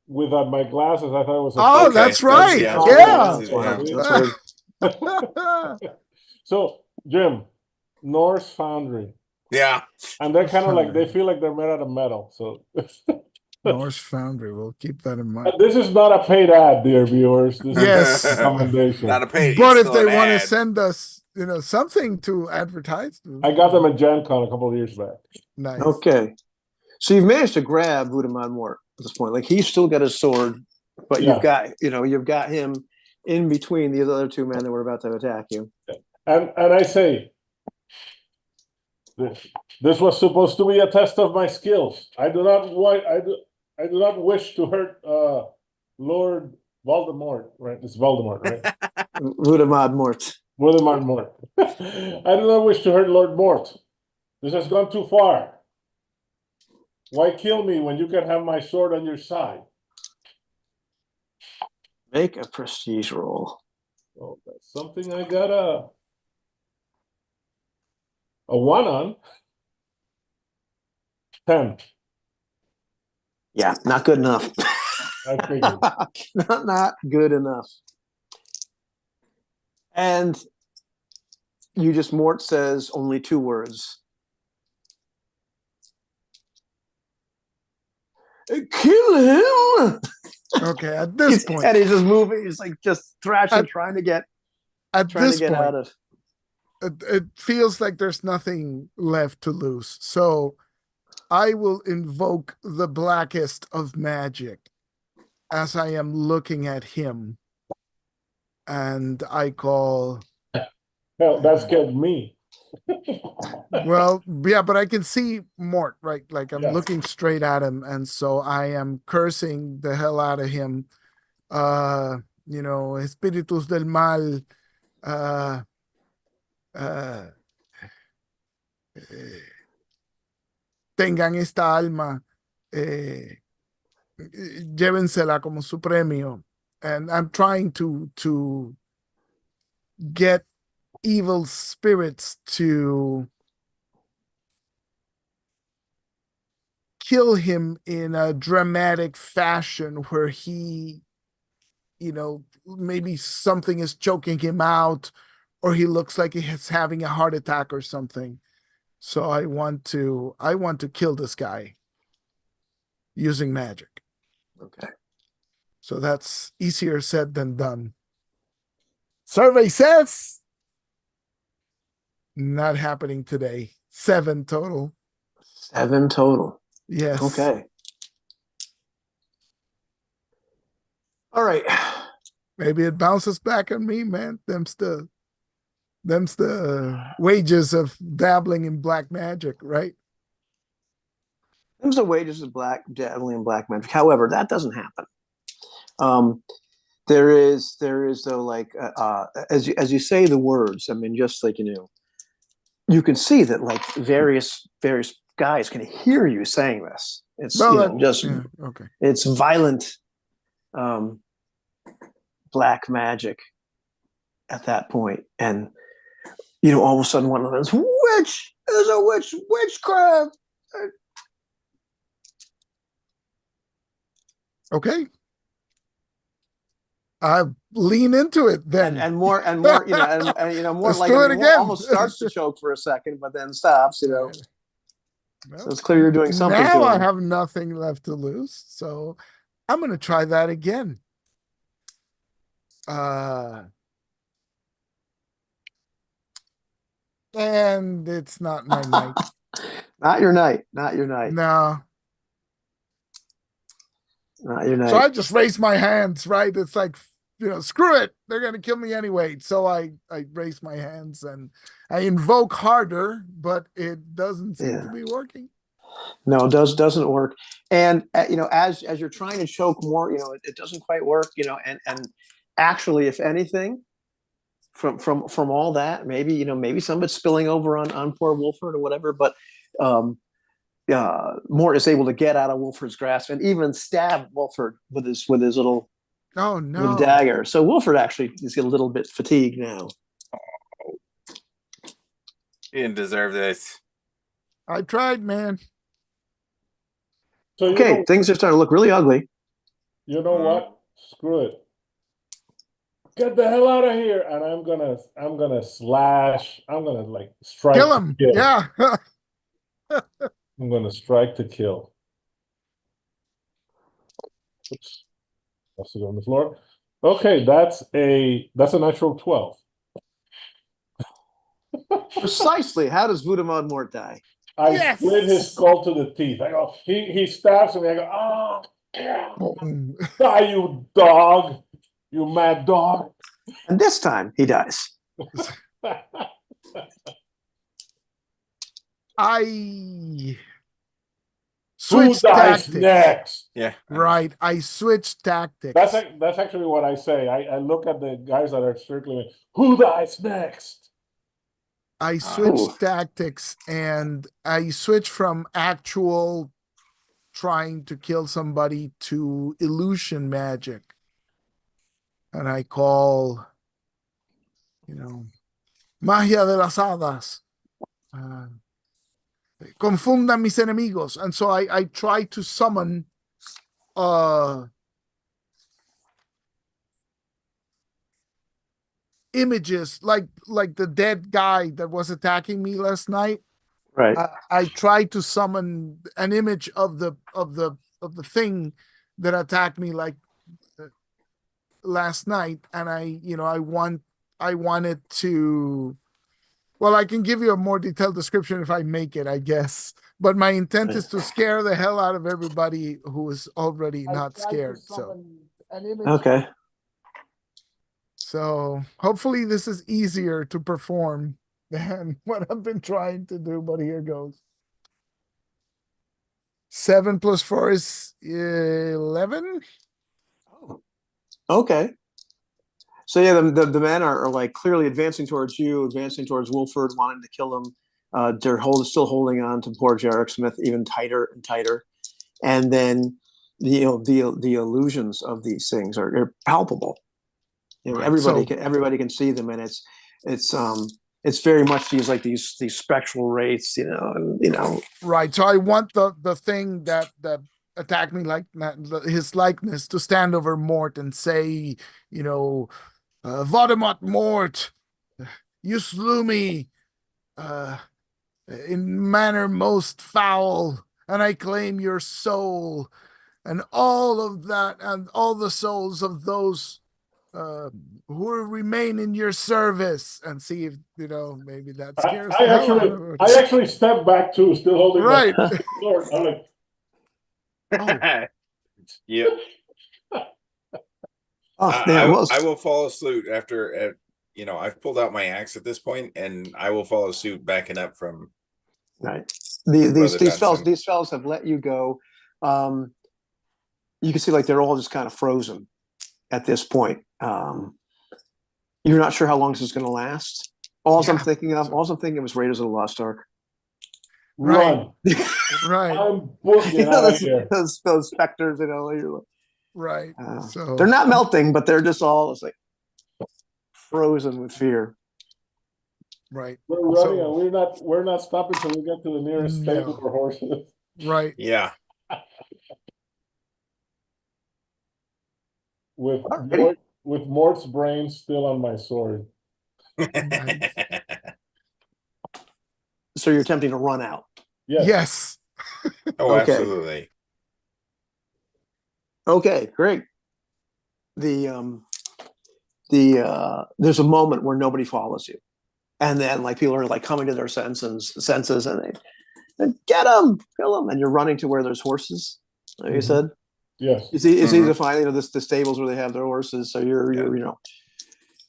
without my glasses. I thought it was. Oh, Okay, that's that's- right. yeah, Yeah. That's why. Yeah. That's why. So Jim, Norse Foundry, Yeah. and they're Norse kind of like Foundry. they feel like they're made out of metal. So Norse Foundry. We'll keep that in mind. this is not a paid ad, dear viewers. This Yes. is a recommendation. Not a pay. But it's if still they an want to ad. send us, something to advertise, I got them at Gen Con a couple of years back. nice. Okay. So you've managed to grab Vudamon Mort at this point. Like he's still got his sword, but Yeah. you've got him in between the other two men that were about to attack you. And I say, this was supposed to be a test of my skills. I do not wish to hurt Lord Voldemort. Right, it's Voldemort, right? Vudamon Mort. Voldemort Mort. I do not wish to hurt Lord Mort. This has gone too far. Why kill me when you can have my sword on your side? Make a prestige roll. Oh, that's something I got a 1 on. 10. Yeah, not good enough. I figured. not good enough. And Mort says only 2 words. Kill him. Okay, at this point, And he's just moving. He's like just thrashing, trying to get at this point, out of. it feels like there's nothing left to lose. So I will invoke the blackest of magic as I am looking at him. And I call. Hell, that scared me. Well, yeah, but I can see Mort, right? Like I'm Yeah. looking straight at him, and so I am cursing the hell out of him. Espíritus del mal, tengan esta alma, llévensela como su premio. And I'm trying to get evil spirits to kill him in a dramatic fashion where he, maybe something is choking him out or he looks like he's having a heart attack or something. So I want to kill this guy using magic. Okay. So that's easier said than done. Survey says Not happening today. 7 total. 7 total. Yes. Okay. All right. Maybe it bounces back on me, man. Them's the wages of dabbling in black magic, right? Them's the wages of dabbling in black magic. However, that doesn't happen. There is though, like as you say the words. I mean, just like you can see that like various guys can hear you saying this. It's okay. It's violent black magic at that point, and all of a sudden one of them is witch. There's a witchcraft. Okay. I lean into it then, and more, and more. Let's like do it again. Almost starts to choke for a second, but then stops. Well, so it's clear you're doing something. Now to I him. have nothing left to lose, so I'm going to try that again. And it's not my night. Not your night. Not your night. No. Not your night. So I just raise my hands, right? It's like, screw it. They're going to kill me anyway. So I raise my hands and I invoke harder, but it doesn't seem to be working. No, it doesn't work. And as you're trying to choke more, it doesn't quite work, and actually, if anything, from all that, maybe some of it's spilling over on poor Wolford or whatever, but Mort is able to get out of Wolford's grasp and even stab Wolford with his little little dagger. So Wolford actually is a little bit fatigued now. He didn't deserve this. I tried, man. So okay, things are starting to look really ugly. You know what? Screw it. Get the hell out of here! And I'm gonna slash. I'm gonna strike. Kill him. Yeah. I'm gonna strike to kill. Oops. That's it on the floor. Okay, that's a natural 12. Precisely. How does Voudemont Mort die? I split his skull to the teeth. I go, he stabs me. I go, die, you dog, you mad dog. And this time he dies. I switch tactics. Next? Yeah. Right. I switch tactics. That's actually what I say. I look at the guys that are circling. Who dies next? I switch tactics and I switch from actual trying to kill somebody to illusion magic. And I call, magia de las hadas. Confundan mis enemigos. And so I try to summon images like the dead guy that was attacking me last night. Right. I tried to summon an image of the thing that attacked me last night, and I wanted to. Well, I can give you a more detailed description if I make it, I guess. But my intent is to scare the hell out of everybody who is already not scared. So, okay. So hopefully this is easier to perform than what I've been trying to do, but here goes. 7 + 4 is 11. Okay. So yeah, the men are like clearly advancing towards you, advancing towards Wolford, wanting to kill him. They're still holding on to poor Jarek Smith even tighter and tighter, and then the illusions of these things are palpable. Right. Everybody can see them, and it's very much these spectral wraiths, Right. So I want the thing that attacked me his likeness to stand over Mort and say, Voldemort Mort, you slew me in manner most foul, and I claim your soul and all of that and all the souls of those who will remain in your service, and see if maybe that I, scares I the hell out actually, of her. I actually stepped back too, still holding Right. my sword. I'm like, Oh. Yep. Oh, I, yeah, I well, I will follow suit after I've pulled out my axe at this point, and I will follow suit, backing up from right. Brother These fellows Dunstan. these fellows have let you go. You can see like they're all just kind of frozen at this point. You're not sure how long this is going to last. All I'm Yeah. thinking of was Raiders of the Lost Ark. Right. run. Right. I'm booking out of here. those specters, you're like, Right. So they're not melting, but they're just all like frozen with fear. right. We're running, So- and we're not stopping till we get to the nearest stable No. for horses. Right. Yeah. With Alrighty. Mort's brain still on my sword. Nice. So you're attempting to run out. Yes. Oh, Okay. absolutely. Okay, great. There's a moment where nobody follows you, and then like people are like coming to their senses, and they get them, kill them, and you're running to where there's horses. Like you Mhm. said, Yes. it's easy to find the stables where they have their horses. So you're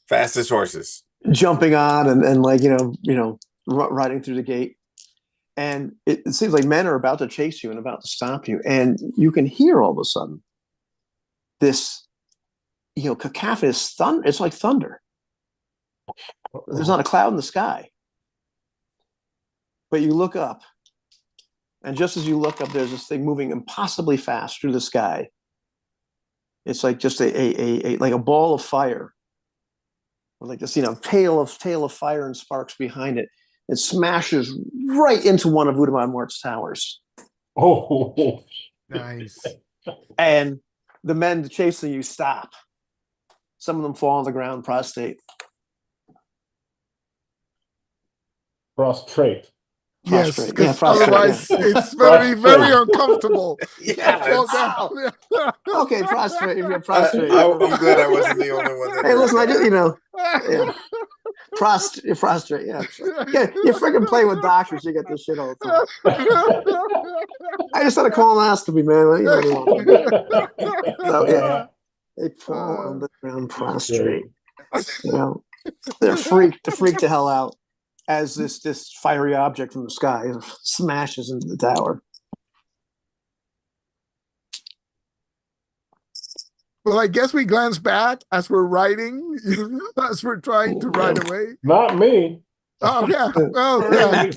Fastest horses. jumping on and like riding through the gate, and it seems like men are about to chase you and about to stop you, and you can hear all of a sudden this cacophonous thunder. It's like thunder. There's not a cloud in the sky, but you look up, and just as you look up, there's this thing moving impossibly fast through the sky. It's like just a like a ball of fire, like this tail of fire and sparks behind it. It smashes right into one of Udamad Mort's towers, Oh, Nice. and the men chasing you stop. Some of them fall on the ground prostrate. prostrate. Yes, Prostrate. because Yeah, prostrate, otherwise yeah. it's very, very Prostrate. uncomfortable. Yeah. Fall it's- down. Okay, prostrate. If you're prostrate. I'm glad I wasn't the only one that Hey, heard listen, I that. just yeah. Prostrate. Yeah, you freaking play with doctors. You get this shit all the time. I just had a colonoscopy, man. What do you want? So yeah, they fall on the ground prostrate. They're freaked the hell out as this fiery object from the sky smashes into the tower. Well, I guess we glance back as we're riding, as we're trying to ride away. Not me. Oh yeah. Oh yeah.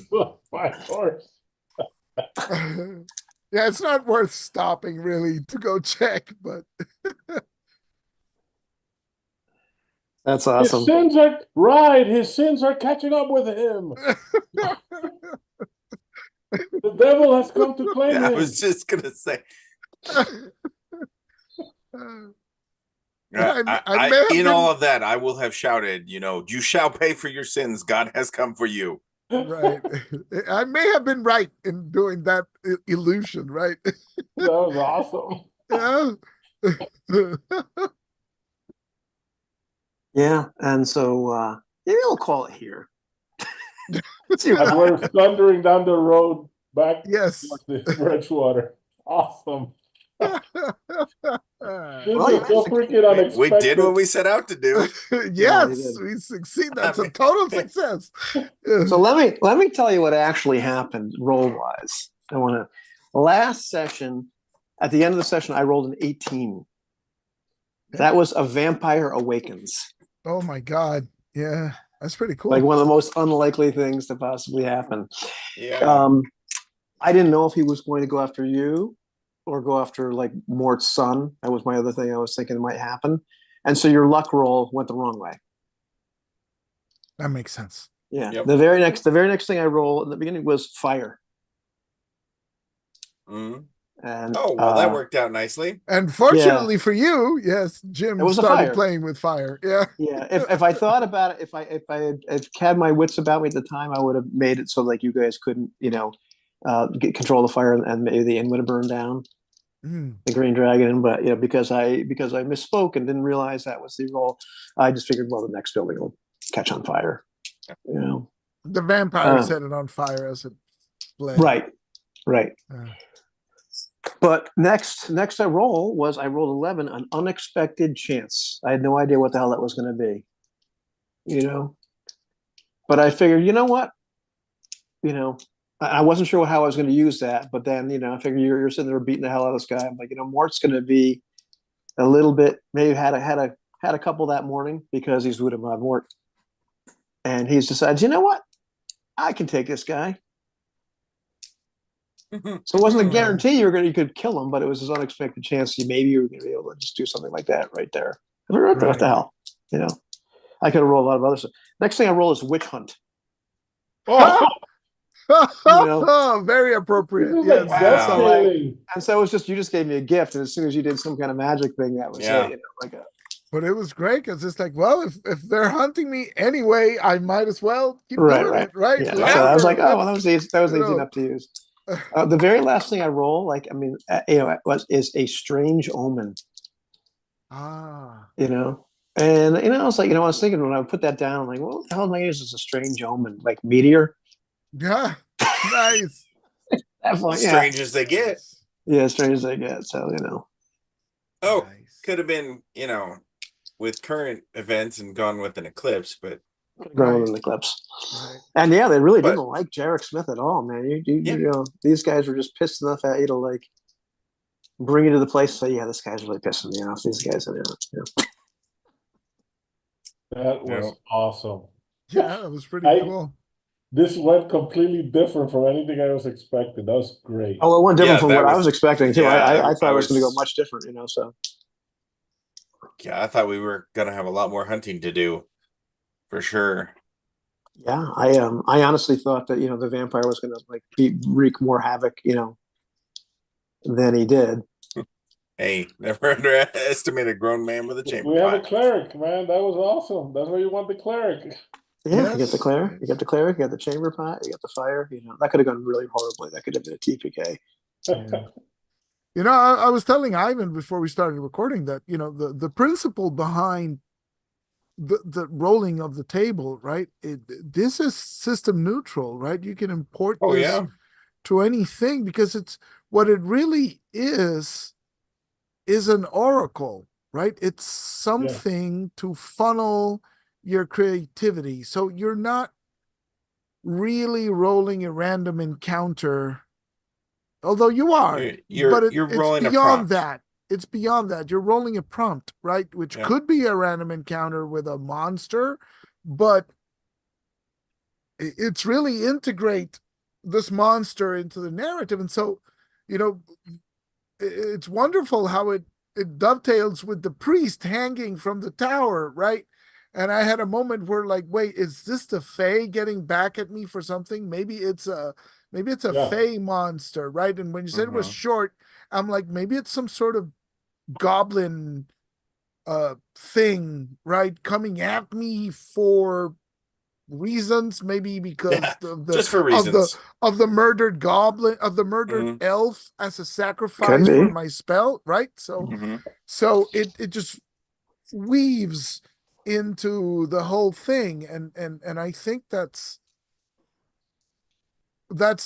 My horse. Yeah, it's not worth stopping really to go check, but That's His awesome. sins are catching up with him. The devil has come to claim I him. was just gonna say. I may have In been- all of that, I will have shouted, you shall pay for your sins. God has come for you. right. I may have been right in doing that illusion, right? That was awesome. Yeah. Yeah, and so maybe we'll call it here. See As what we're thundering down the road back Yes. towards the Bridgewater. Awesome. This Well, is so freaking unexpected. We did what we set out to do. Yes, did. we succeed. That's I a mean- total success. So let me tell you what actually happened roll wise. Last session, at the end of the session, I rolled an 18. That was a Vampire Awakens. Oh my God. Yeah, that's pretty cool. Like one of the most unlikely things to possibly happen. Yeah. I didn't know if he was going to go after you or go after like Mort's son. That was my other thing I was thinking might happen. And so your luck roll went the wrong way. That makes sense. Yeah. Yep. The very next thing I rolled in the beginning was fire. Mhm. And Oh, well, that worked out nicely. And fortunately for you, yes, Jim It was a started fire. playing with fire. Yeah. Yeah, if I thought about it, if I had my wits about me at the time, I would have made it so like you guys couldn't, get control of the fire and maybe the inn would have burned down. the Green Dragon, but because I misspoke and didn't realize that was the role, I just figured, well, the next building will catch on fire. The vampire set it on fire as it fled. Right. Uh, But next I rolled 11, an unexpected chance. I had no idea what the hell that was going to be, But I figured, you know what, I wasn't sure how I was going to use that. But then, I figured you're sitting there beating the hell out of this guy. I'm like, Mort's going to be a little bit, maybe had a couple that morning because he's Woodamod Mort, and he's decided, you know what, I can take this guy. So it wasn't a guarantee you could kill him, but it was this unexpected chance maybe you were going to be able to just do something like that right there. What the hell, I could have rolled a lot of other stuff. Next thing I roll is Witch Hunt. Very appropriate. Like, Yes. And so it was you just gave me a gift, and as soon as you did some kind of magic thing, that was it. But it was great because it's like, well, if they're hunting me anyway, I might as well keep doing it, right? Yeah. So I was like, oh, well, that was easy enough to use. The very last thing I roll, is a strange omen. And I was like, I was thinking when I put that down, I'm like, well, what the hell am I use as a strange omen, like meteor? Yeah, nice. Strange as they get. Yeah, strange as they get. So Oh, nice. Could have been with current events and gone with an eclipse, but. Growing in the clips. Right. And they really didn't like Jarek Smith at all, man. These guys were just pissed enough at you to bring you to the place and say, this guy's really pissing me off. These guys are That was awesome. Yeah, it was pretty cool. This went completely different from anything I was expecting. That was great. Oh, it went different from what I was expecting too. I thought it was going to go much different, so. Yeah, I thought we were going to have a lot more hunting to do. For sure. Yeah, I honestly thought that the vampire was going to wreak more havoc than he did. Hey, never underestimate a grown man with a chamber. We have a cleric, man. That was awesome. That's why you want the cleric. Yeah, you get the cleric, you got the chamber pot, you got the fire. That could have gone really horribly. That could have been a TPK. Yeah. I was telling Ivan before we started recording that the principle behind the rolling of the table, right? This is system neutral, right? You can import this to anything because it's what it really is an oracle, right? It's something to funnel your creativity. So you're not really rolling a random encounter, although you are. You're rolling beyond that. It's beyond that. You're rolling a prompt, right? Which could be a random encounter with a monster, but it's really integrate this monster into the narrative. And so, it's wonderful how it dovetails with the priest hanging from the tower, right? And I had a moment where wait, is this the Fae getting back at me for something? Maybe it's a Fae monster, right? And when you said it was short, I'm like, maybe it's some sort of goblin thing, right, coming at me for reasons, maybe because of the murdered goblin, of the murdered elf as a sacrifice for my spell, right? So so it just weaves into the whole thing, and I think that's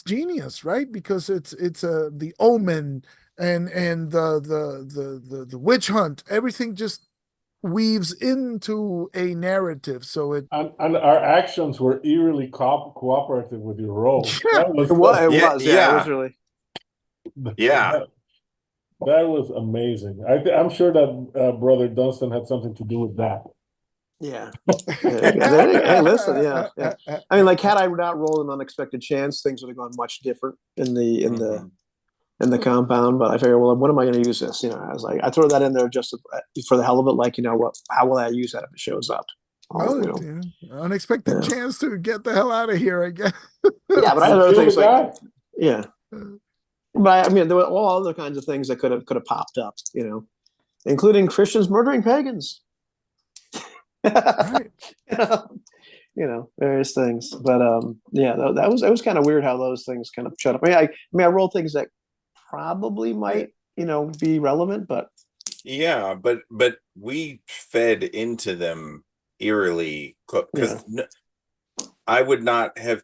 genius, right? Because it's the omen and the witch hunt, everything just weaves into a narrative. So it and our actions were eerily cooperative with your role. Yeah, it was really. Yeah, that was amazing. I'm sure that Brother Dunstan had something to do with that. Yeah. Hey, listen, yeah. I mean, had I not rolled an unexpected chance, things would have gone much different in the compound. But I figured, well, when am I going to use this? I was like, I throw that in there just for the hell of it. What? How will I use that if it shows up? Unexpected chance to get the hell out of here, I guess. Yeah, but I had other things yeah. But I mean, there were all other kinds of things that could have popped up, including Christians murdering pagans. Right. Various things. But that was kind of weird how those things kind of shut up. I rolled things that probably might be relevant, but Yeah, but we fed into them eerily because I would not have.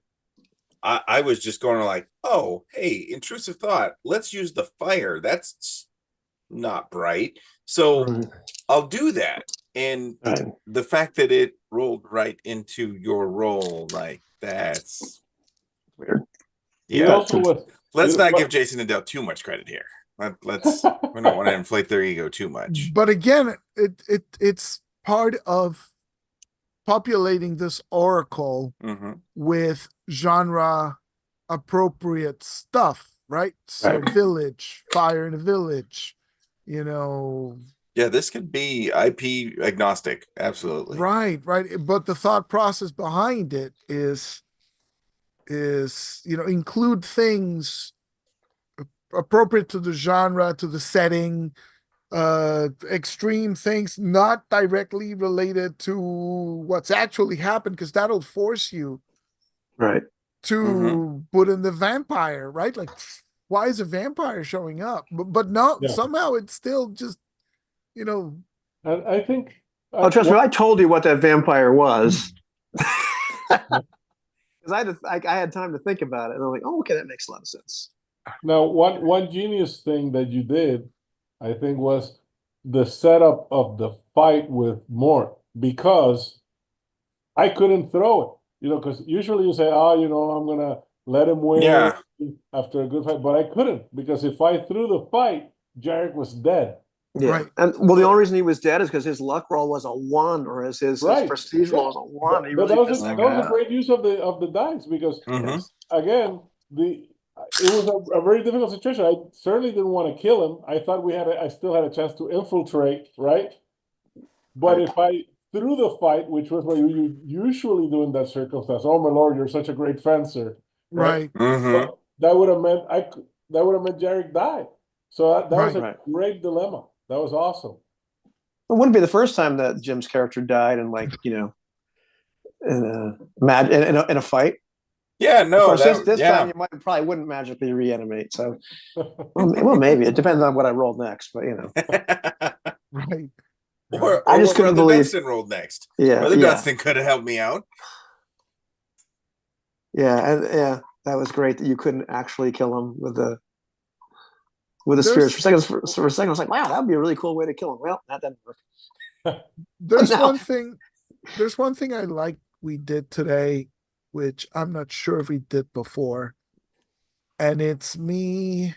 I was just going like, oh, hey, intrusive thought. Let's use the fire. That's not bright. So I'll do that. And the fact that it rolled right into your roll, like that's weird. Yeah. Let's not give Jason and Dale too much credit here. Let's we don't want to inflate their ego too much. But again, it's part of populating this oracle with genre appropriate stuff, right? So village, fire in a village, Yeah, this could be IP agnostic, absolutely. Right. But the thought process behind it is include things appropriate to the genre, to the setting, extreme things not directly related to what's actually happened, because that'll force you to put in the vampire, right? Like, why is a vampire showing up? But no, somehow it's still just I think trust me, I told you what that vampire was. Because I had time to think about it, and I'm like, oh, okay, that makes a lot of sense. Now, one genius thing that you did, I think, was the setup of the fight with Mort, because I couldn't throw it, because usually you say, I'm gonna let him win after a good fight, but I couldn't, because if I threw the fight, Jarek was dead. Yeah, right. And the only reason he was dead is because his luck roll was a 1, or his prestige roll was a 1. But that was a great use of the dice, because again, it was a very difficult situation. I certainly didn't want to kill him. I thought I still had a chance to infiltrate, right? But if I threw the fight, which was what you usually do in that circumstance, oh my lord, you're such a great fencer, right? That would have meant Jarek died. So that was a great dilemma. That was awesome. It wouldn't be the first time that Jim's character died in in a fight. Yeah, no. Of course, this time you probably wouldn't magically reanimate. So, well, maybe it depends on what I rolled next, but right. Or I just couldn't believe Dunstan rolled next. Yeah, Brother Dunstan could have helped me out. Yeah, that was great that you couldn't actually kill him with the spears. For a second, I was like, wow, that would be a really cool way to kill him. Well, that didn't work. There's one thing I like we did today, which I'm not sure if we did before, and it's me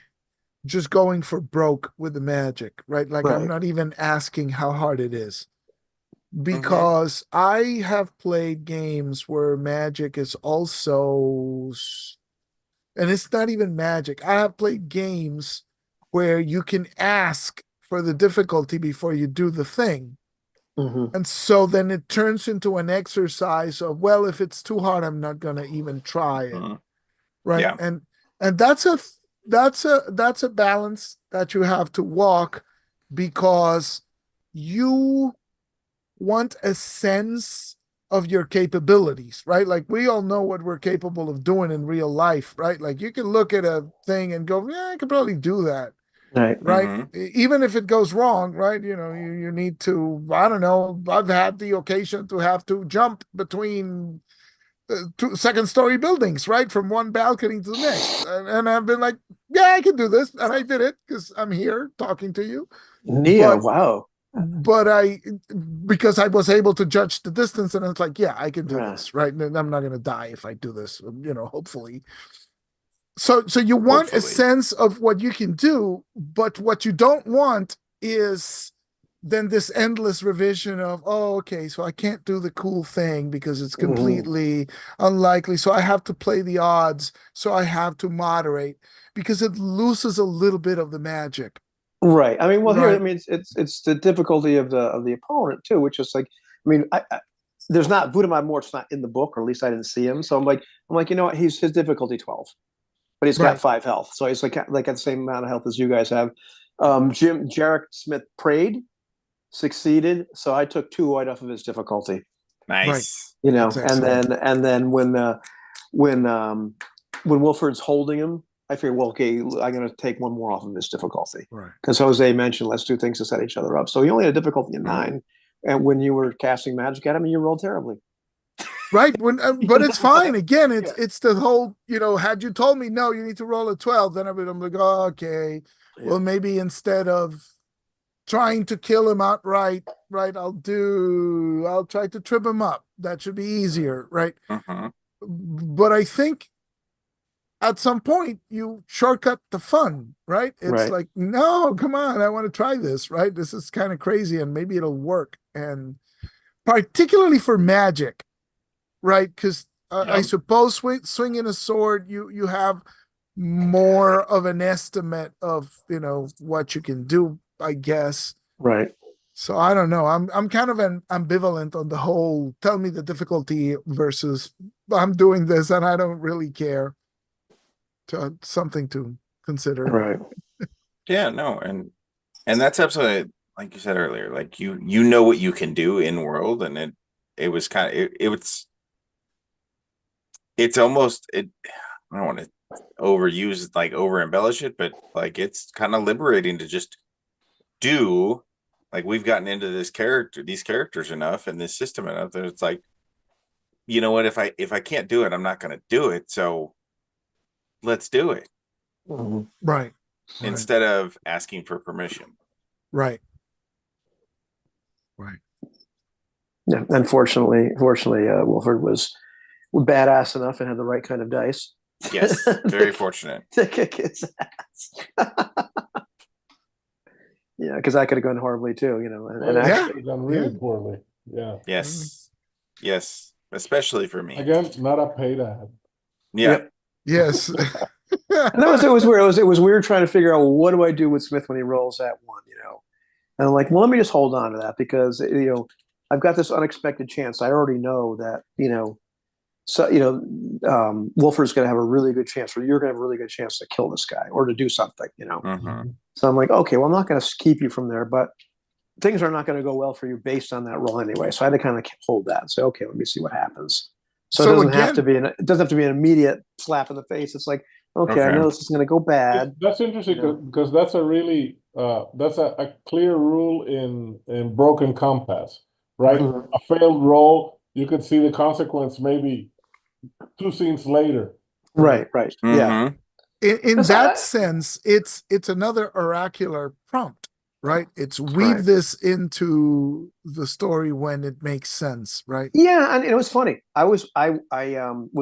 just going for broke with the magic, right? Like, I'm not even asking how hard it is, because I have played games where magic is also, and it's not even magic. I have played games where you can ask for the difficulty before you do the thing. And so then it turns into an exercise of, well, if it's too hard, I'm not going to even try it. Right. Yeah. And that's a balance that you have to walk, because you want a sense of your capabilities, right? Like, we all know what we're capable of doing in real life, right? Like, you can look at a thing and go, yeah, I could probably do that. Right. Even if it goes wrong, right? You need to, I don't know, I've had the occasion to have to jump between 2 second-story buildings, right? From one balcony to the next. And I've been like, yeah, I can do this. And I did it because I'm here talking to you. Wow. But because I was able to judge the distance, and it's like, yeah, I can do this, right? And I'm not going to die if I do this, hopefully. So you want a sense of what you can do, but what you don't want is then this endless revision of, oh, okay, so I can't do the cool thing because it's completely unlikely. So I have to play the odds. So I have to moderate, because it loses a little bit of the magic. Right. I mean, well, here, I mean, it's the difficulty of the opponent too, which is like, I mean, there's not Voudemar Mort's not in the book, or at least I didn't see him. So I'm like, you know what? His difficulty 12. But he's got 5 health, so he's like at the same amount of health as you guys have. Jarek Smith prayed, succeeded, so I took 2 right off of his difficulty. Nice, and then when Wilford's holding him, I figured, well, okay, I'm going to take one more off of this difficulty. Right. Because Jose mentioned, let's do things to set each other up. So he only had a difficulty in 9. And when you were casting magic at him, you rolled terribly. Right. But it's fine. Again, it's the whole, had you told me, no, you need to roll a 12, then I'm like, oh, okay. Yeah. Well, maybe instead of trying to kill him outright, right, I'll try to trip him up. That should be easier, right? But I think at some point you shortcut the fun, right? It's Right. like, no, come on, I want to try this, right? This is kind of crazy and maybe it'll work. And particularly for magic, right? Because I suppose swinging a sword, you have more of an estimate of, what you can do, I guess. Right. So I don't know. I'm kind of ambivalent on the whole. Tell me the difficulty versus I'm doing this and I don't really care. Something to consider. Right. Yeah, no, and that's absolutely like you said earlier. Like you know what you can do in world, and it was kind of it's almost I don't want to overuse like over embellish it, but like it's kind of liberating to just do. Like we've gotten into these characters enough and this system enough that it's like, you know what, if I can't do it, I'm not going to do it. So let's do it. Right. Instead of asking for permission. Right. Yeah. Unfortunately, Wolford was badass enough and had the right kind of dice. Yes. Very fortunate. To kick his ass. Yeah, because I could have gone horribly too, and actually done really poorly. Yeah. Yes. Yes. Especially for me. Again, not a paid ad. Yeah. Yep. Yes. And it was weird. It was weird trying to figure out, well, what do I do with Smith when he rolls that 1, And I'm like, well, let me just hold on to that because I've got this unexpected chance. I already know that Wolford's going to have a really good chance, or you're going to have a really good chance to kill this guy or to do something, So I'm like, okay, well, I'm not going to keep you from there, but things are not going to go well for you based on that roll anyway. So I had to kind of hold that and say, okay, let me see what happens. So it doesn't have to be an immediate slap in the face. It's like, okay. I know this is going to go bad. That's interesting because that's a really that's a clear rule in Broken Compass, right? A failed roll, you could see the consequence maybe 2 scenes later. Right. Yeah. In that sense, it's another oracular prompt, right? It's weave this into the story when it makes sense, right? Yeah, and it was funny. I was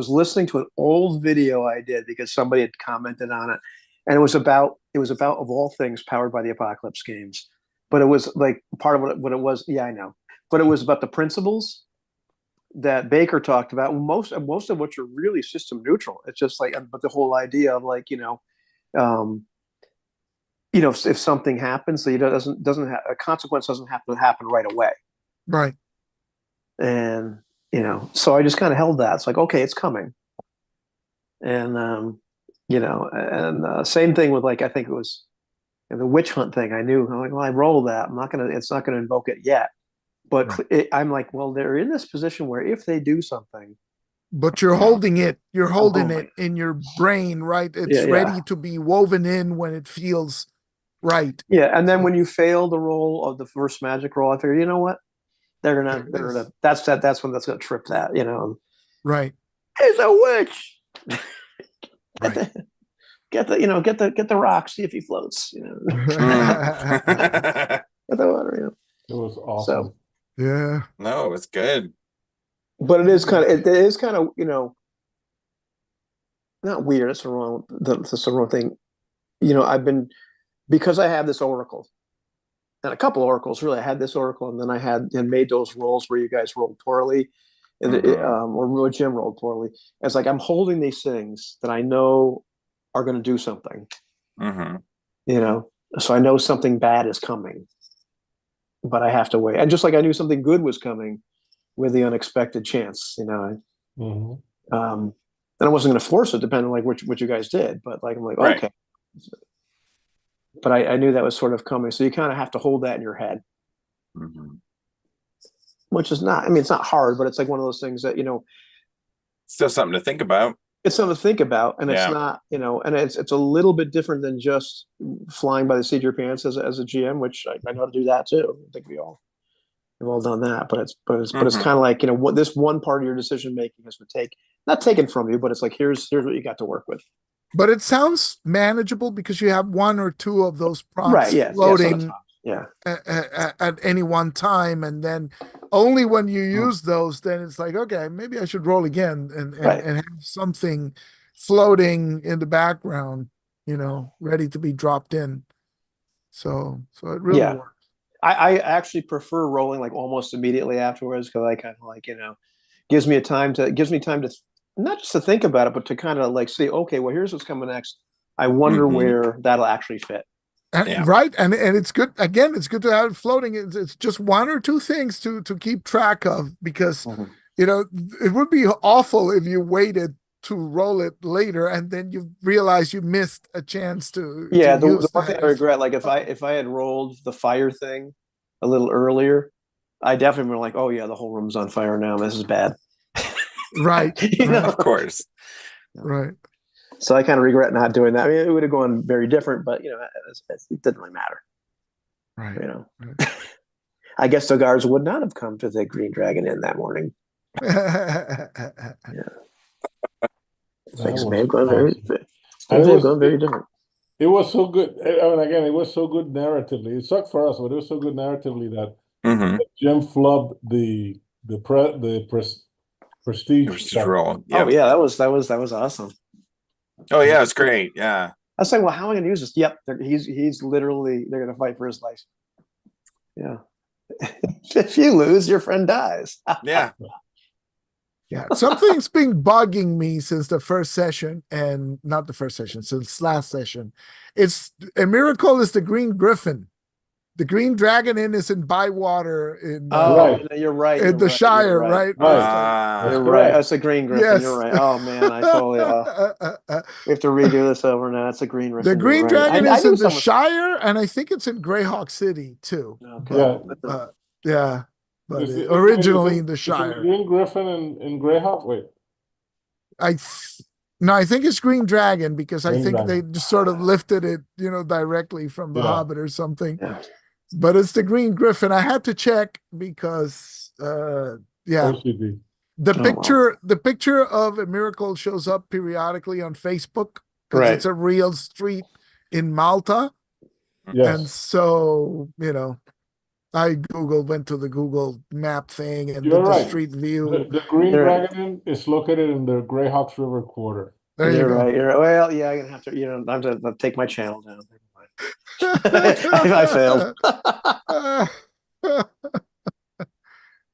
listening to an old video I did because somebody had commented on it, and it was about of all things Powered by the Apocalypse games, but it was like part of what it was. Yeah, I know, but it was about the principles that Baker talked about. Most of which are really system neutral. It's just like, but the whole idea of like if something happens, so doesn't have a consequence, doesn't have to happen right away. Right. And so I just kind of held that. It's like, okay, it's coming. And same thing with like, I think it was the witch hunt thing. I knew, I'm like, well, I rolled that. It's not gonna invoke it yet. But I'm like, well, they're in this position where if they do something, but you're holding it in your brain, right? It's ready to be woven in when it feels right. Yeah, and then when you fail the roll of the first magic roll, I figured, you know what? They're gonna that's when that's gonna trip that, Right. It's a witch. Right. Get the rock, see if he floats, Get the water, It was awesome. So, yeah. No, it's good. But it is kind of not weird. That's the wrong thing. Because I have this oracle and a couple oracles, really. I had this oracle and then I had made those rolls where you guys rolled poorly and or Jim rolled poorly. It's like I'm holding these things that I know are going to do something, so I know something bad is coming, but I have to wait. And just like I knew something good was coming with the unexpected chance, and I wasn't going to force it depending on like what you guys did, but like, I'm like, okay. But I knew that was sort of coming. So you kind of have to hold that in your head, which is not, it's not hard, but it's like one of those things that, still something to think about. it's something to think about, and it's Yeah. not, and it's a little bit different than just flying by the seat of your pants as a GM, which I know how to do that too. I think we've all done that, but it's Mhm. kind of like, what this one part of your decision making has been not taken from you, but it's like, here's what you got to work with. But it sounds manageable because you have one or two of those prompts Right. Yeah. floating Yeah. at any one time, and then only when you use those, then it's like, okay, maybe I should roll again and Right. and have something floating in the background, ready to be dropped in. So it really Yeah. works. I actually prefer rolling like almost immediately afterwards, because I kind of like, gives me time to not just to think about it, but to kind of like see, okay, well, here's what's coming next. I wonder Mhm. where that'll actually fit. And, Yeah. right, and it's good. Again, it's good to have it floating. It's just one or two things to keep track of, because Mhm. it would be awful if you waited to roll it later and then you realize you missed a chance to Yeah, the use one thing I that. regret, like if I had rolled the fire thing a little earlier, I definitely would like, oh yeah, the whole room's on fire now. This is bad. Right, You know? Of course. right. So I kind of regret not doing that. I mean, it would have gone very different, but it didn't really matter. Right. Right. I guess the guards would not have come to the Green Dragon Inn that morning. Things may have gone very different. It was so good. I mean, again, it was so good narratively. It sucked for us, but it was so good narratively that Mhm. Jim flubbed the prestige. Prestige roll. Oh Yep. yeah, that was awesome. Oh yeah, it's great. Yeah. I was saying, well, how am I going to use this? Yep, he's literally, they're going to fight for his life. Yeah. If you lose, your friend dies. Yeah. Yeah, something's been bugging me since the first session, and not the first session, since last session. It's a miracle is the Green Griffin. The Green Dragon Inn is in Bywater in Right. You're right. in You're the right, Shire, you're right? Ah. You're That's right. correct. That's a Green Griffin. Yes. You're right. Oh man, I totally. We have to redo this over now. It's a Green Griffin. The Green You're right. Dragon I is knew in the someone- Shire, and I think it's in Greyhawk City too. Okay. Yeah. But Is it- originally is it- in the is it Shire. Green Griffin and Greyhawk. Wait. No, I think it's Green Dragon, because I Green think Dragon. they just sort of lifted it, directly from the Yeah. Hobbit or something. Yeah. But it's the Green Griffin. I had to check because yeah. OCD. The wow. picture of a miracle shows up periodically on Facebook, because Right. it's a real street in Malta. Yes. And so, I went to the Google map thing and You're did the right. street view. The Green You're- Dragon Inn is located in the Greyhawks River quarter. There you You're go. right. Well, yeah, I'm gonna have to. I'm gonna take my channel down. I failed.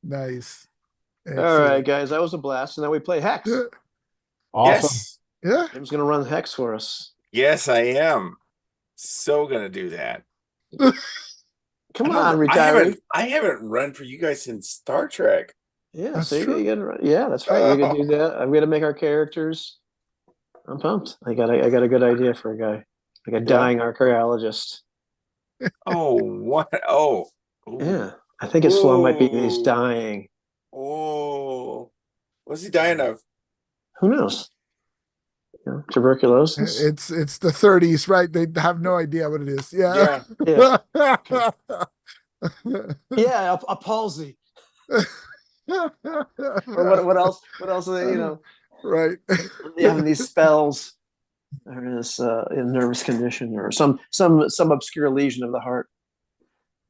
Nice. All right, guys, that was a blast. And then we play Hex. Awesome. Yes. Yeah. Jim's gonna run Hex for us. Yes, I am. So gonna do that. Come I on, don't- retiree. I haven't run for you guys since Star Trek. Yeah, That's so true. you gotta run. Yeah, that's right. We can do that. I'm gonna make our characters. I'm pumped. I got a good idea for a guy, like a dying archaeologist. Oh, what? Oh. Ooh. Yeah, I think his flaw might be he's Ooh. dying. Oh. What's he dying of? Who knows? Tuberculosis. It's the 30s, right? They have no idea what it is. Yeah. Yeah. Yeah, yeah, a palsy. Or what else? What else are they? Right. Having these spells, or this nervous condition, or some obscure lesion of the heart,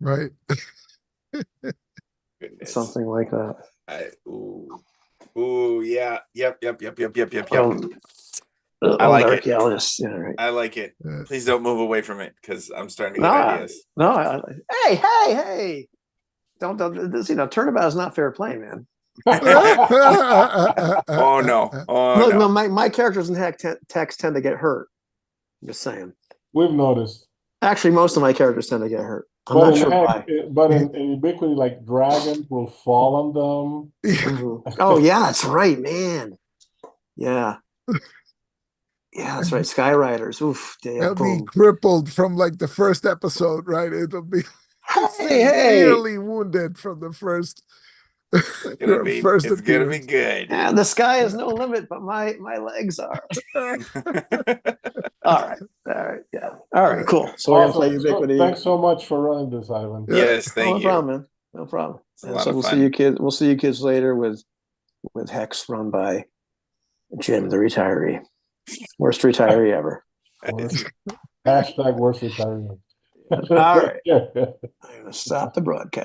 Right. Goodness. something like that. Ooh, yeah. Yep. I like it. archaeologists. Yeah, right. I like it. Yeah. Please don't move away from it, because I'm starting to get No, ideas. no. Hey! Don't. This, turnabout is not fair play, man. Oh no. Oh Look, no. no, my characters in text tend to get hurt. I'm just saying. We've noticed. Actually, most of my characters tend to get hurt. I'm But not in sure Hex- why. but in Ubiquity, like dragons will fall on them. Mhm. Oh yeah, that's right, man. Yeah. Yeah, that's right. Skyriders. Oof. They'll be Boom. crippled from like the first episode, right? It'll be Hey! severely wounded from the first It's gonna be First it's gonna be appearance. good. And the sky is no limit, but my legs are. All right, yeah. All right, cool. So we're gonna play Awesome. So, Ubiquity. thanks so much for running this, Ivan. Yes, No thank you. problem, man. No problem. It's a And lot so of we'll fun. see you kids. We'll see you kids later with Hex run by Jim, the retiree, worst retiree ever. Hashtag worst retirement. All right, Yeah. I'm gonna stop the broadcast.